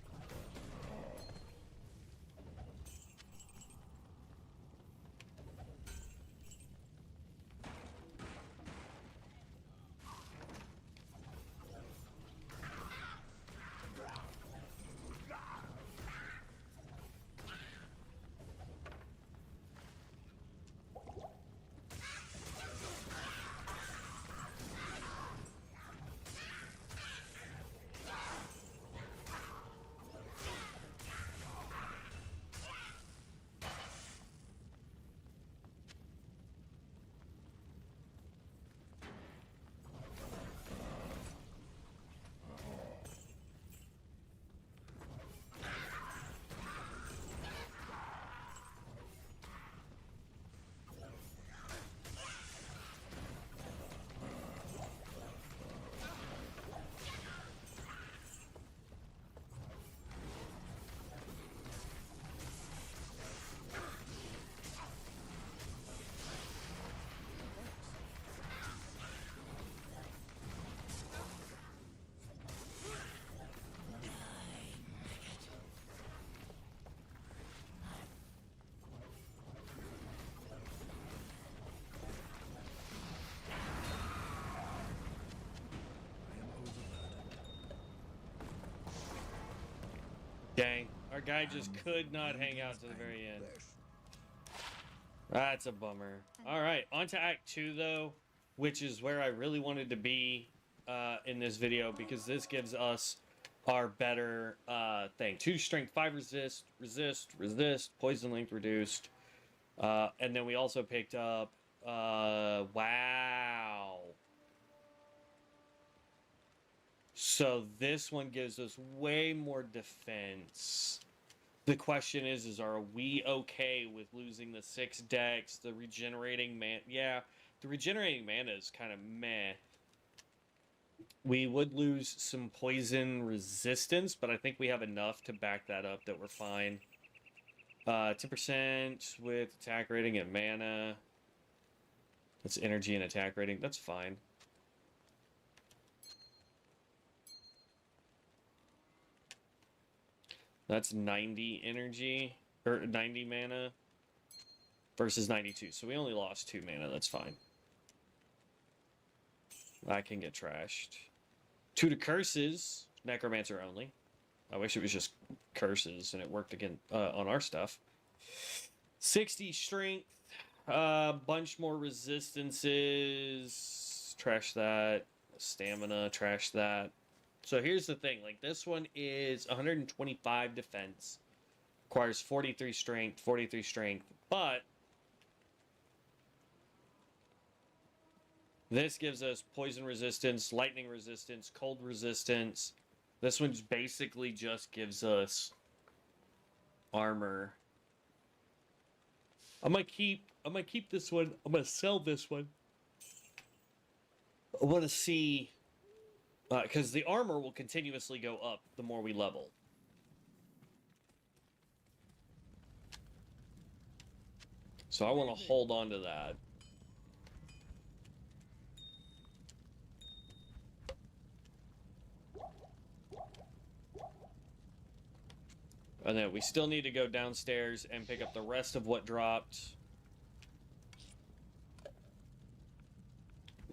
Dang, our guy just could not hang out to the very end. That's a bummer. All right, on to Act 2, though, which is where I really wanted to be in this video, because this gives us our better thing. 2 strength, 5 resist, poison length reduced. And then we also picked up, wow. So this one gives us way more defense. The question is are we okay with losing the 6 dex, the regenerating mana? Yeah, the regenerating mana is kind of meh. We would lose some poison resistance, but I think we have enough to back that up that we're fine. 10% with attack rating and mana. That's energy and attack rating. That's fine. That's 90 energy, or 90 mana versus 92. So we only lost 2 mana. That's fine. I can get trashed. 2 to curses. Necromancer only. I wish it was just curses and it worked again on our stuff. 60 strength. Bunch more resistances. Trash that. Stamina. Trash that. So here's the thing, like this one is 125 defense, requires 43 strength, but this gives us poison resistance, lightning resistance, cold resistance. This one basically just gives us armor. I might keep this one. I'm gonna sell this one. I want to see. Because the armor will continuously go up the more we level. So I want to hold on to that. And then we still need to go downstairs and pick up the rest of what dropped.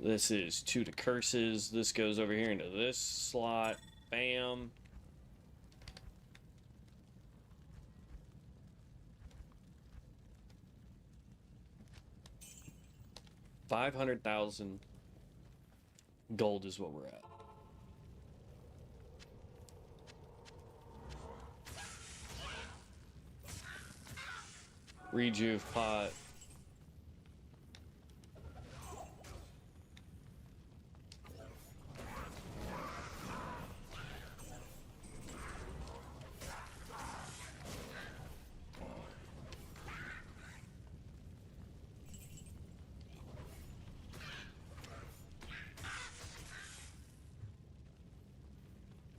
This is 2 to curses. This goes over here into this slot. Bam. $500,000 gold is what we're at. Rejuve pot.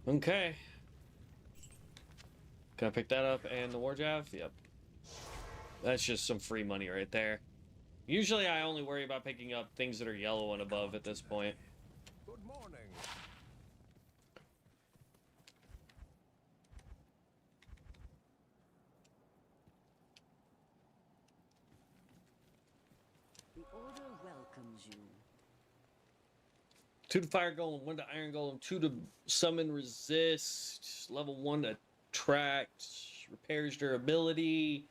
Okay. Can I pick that up and the war jav? Yep. That's just some free money right there. Usually I only worry about picking up things that are yellow and above at this point. Good morning. The Order welcomes you. 2 to fire golem, 1 to iron golem, 2 to summon resist, level 1 to attract, repairs durability,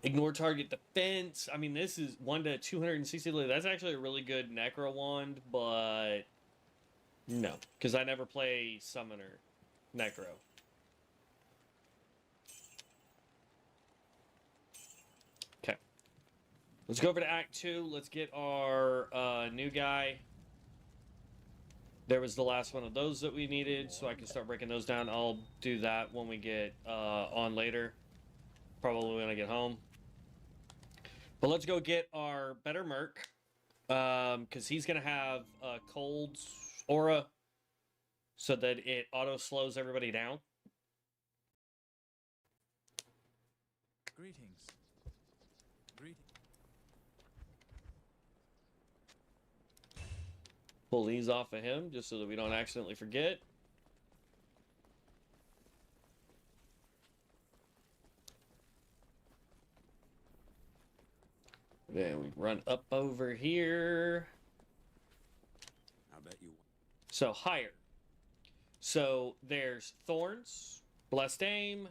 ignore target defense. I mean, this is 1 to 260. That's actually a really good necro wand, but no, because I never play summoner necro. Okay, let's go over to Act 2. Let's get our new guy. There was the last one of those that we needed, so I can start breaking those down. I'll do that when we get on later, probably when I get home. But let's go get our better merc, because he's going to have a cold aura so that it auto-slows everybody down. Greetings. Pull these off of him just so that we don't accidentally forget. Then we run up over here. I bet you. So higher. So there's thorns, Blessed Aim.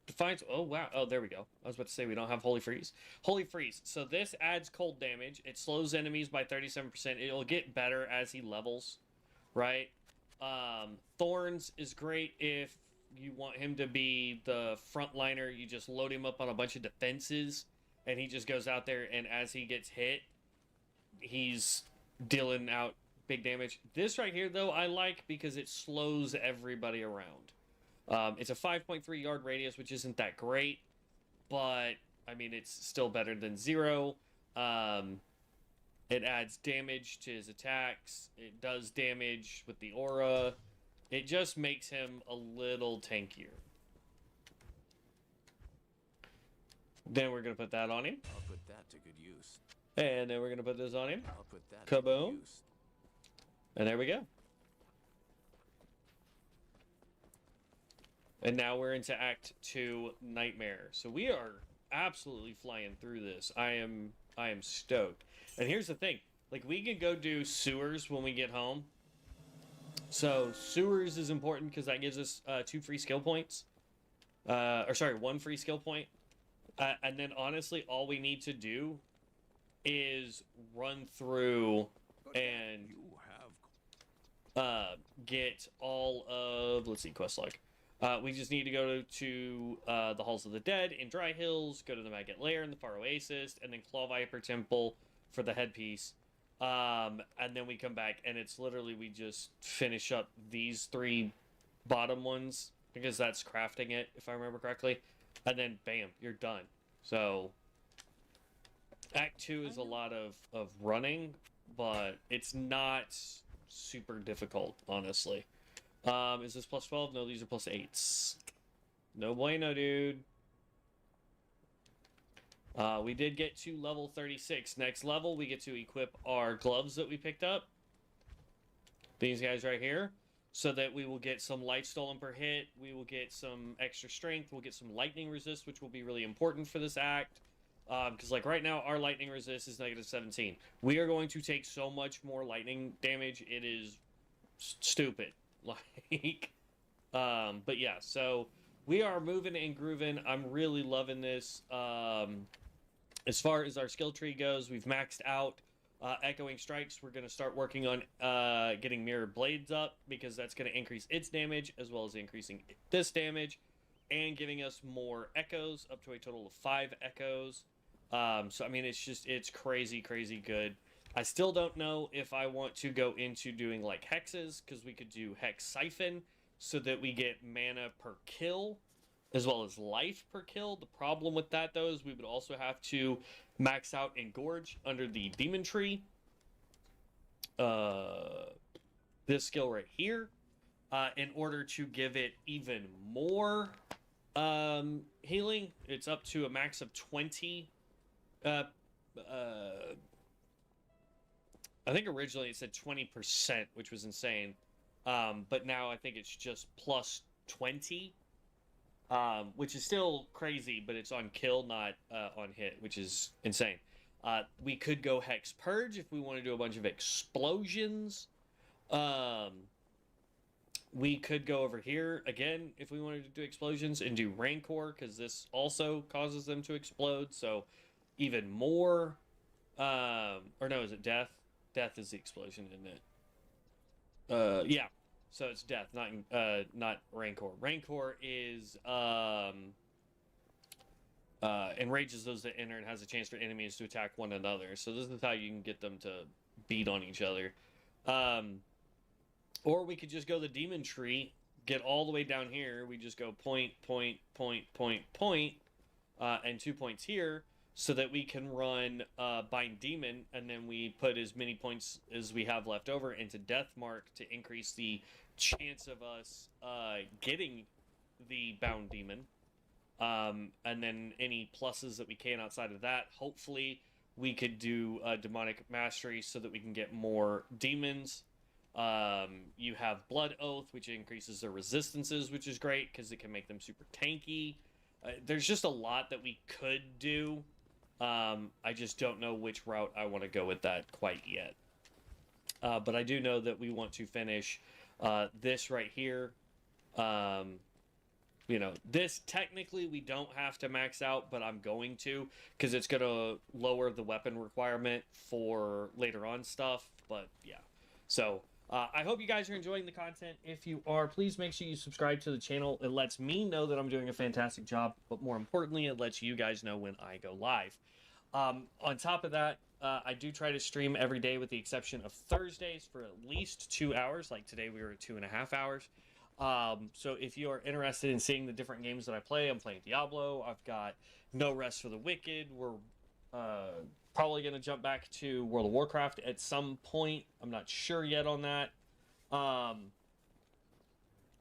Defines. Oh, wow. Oh, there we go. I was about to say we don't have Holy Freeze. Holy Freeze. So this adds cold damage. It slows enemies by 37%. It'll get better as he levels, right? Thorns is great if you want him to be the frontliner. You just load him up on a bunch of defenses, and he just goes out there, and as he gets hit, he's dealing out big damage. This right here, though, I like because it slows everybody around. It's a 5.3 yard radius, which isn't that great, but I mean, it's still better than 0. It adds damage to his attacks. It does damage with the aura. It just makes him a little tankier. Then we're going to put that on him. I'll put that to good use. And then we're going to put this on him. I'll put that to good Kaboom. use. And there we go. And now we're into Act 2, Nightmare. So we are absolutely flying through this. I am stoked. And here's the thing. Like, we can go do sewers when we get home. So sewers is important because that gives us 2 free skill points. Or sorry, 1 free skill point. And then honestly, all we need to do is run through and get all of, let's see, quest log. We just need to go to the Halls of the Dead in Dry Hills, go to the Maggot Lair in the Far Oasis, and then Claw Viper Temple for the headpiece. And then we come back, and it's literally we just finish up these 3 bottom ones, because that's crafting it, if I remember correctly. And then, bam, you're done. So, Act 2 is a lot of running, but it's not super difficult, honestly. Is this plus 12? No, these are plus 8s. No bueno, dude. We did get to level 36. Next level, we get to equip our gloves that we picked up. These guys right here. So that we will get some life stolen per hit. We will get some extra strength. We'll get some lightning resist, which will be really important for this act. Because, like, right now, our lightning resist is negative 17. We are going to take so much more lightning damage. It is stupid. Like, but yeah, so we are moving and grooving. I'm really loving this. As far as our skill tree goes, we've maxed out Echoing Strikes. We're going to start working on getting Mirrored Blades up, because that's going to increase its damage, as well as increasing this damage, and giving us more echoes, up to a total of 5 echoes. So, I mean, it's crazy, crazy good. I still don't know if I want to go into doing, like, hexes, because we could do Hex Siphon, so that we get mana per kill, as well as life per kill. The problem with that, though, is we would also have to max out Engorge under the Demon Tree. This skill right here, in order to give it even more healing. It's up to a max of 20. I think originally it said 20%, which was insane. But now I think it's just plus 20. Which is still crazy, but it's on kill, not on hit, which is insane. We could go Hex Purge if we want to do a bunch of explosions. We could go over here, again, if we wanted to do explosions, and do Rancor, because this also causes them to explode, so even more. Or no, is it Death? Death is the explosion, isn't it? Yeah. So it's Death, not Rancor. Rancor is enrages those that enter and has a chance for enemies to attack one another. So this is how you can get them to beat on each other. Or we could just go the Demon Tree, get all the way down here. We just go point, and 2 points here, so that we can run Bind Demon, and then we put as many points as we have left over into Death Mark to increase the chance of us getting the Bound Demon. And then any pluses that we can outside of that. Hopefully we could do Demonic Mastery so that we can get more demons. You have Blood Oath, which increases their resistances, which is great because it can make them super tanky. There's just a lot that we could do. I just don't know which route I want to go with that quite yet. But I do know that we want to finish this right here. you know, this technically we don't have to max out, but I'm going to, because it's going to lower the weapon requirement for later on stuff. But yeah, so I hope you guys are enjoying the content. If you are, please make sure you subscribe to the channel. It lets me know that I'm doing a fantastic job, but more importantly, it lets you guys know when I go live. On top of that, I do try to stream every day with the exception of Thursdays for at least 2 hours. Like today we were at 2.5 hours. So if you are interested in seeing the different games that I play, I'm playing Diablo. I've got No Rest for the Wicked. We're probably going to jump back to World of Warcraft at some point. I'm not sure yet on that.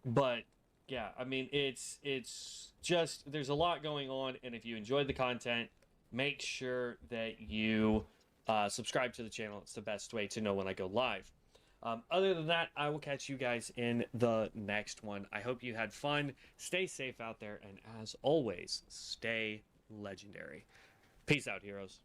But yeah, I mean, it's just, there's a lot going on. And if you enjoyed the content, make sure that you subscribe to the channel. It's the best way to know when I go live. Other than that, I will catch you guys in the next one. I hope you had fun. Stay safe out there. And as always, stay legendary. Peace out, heroes.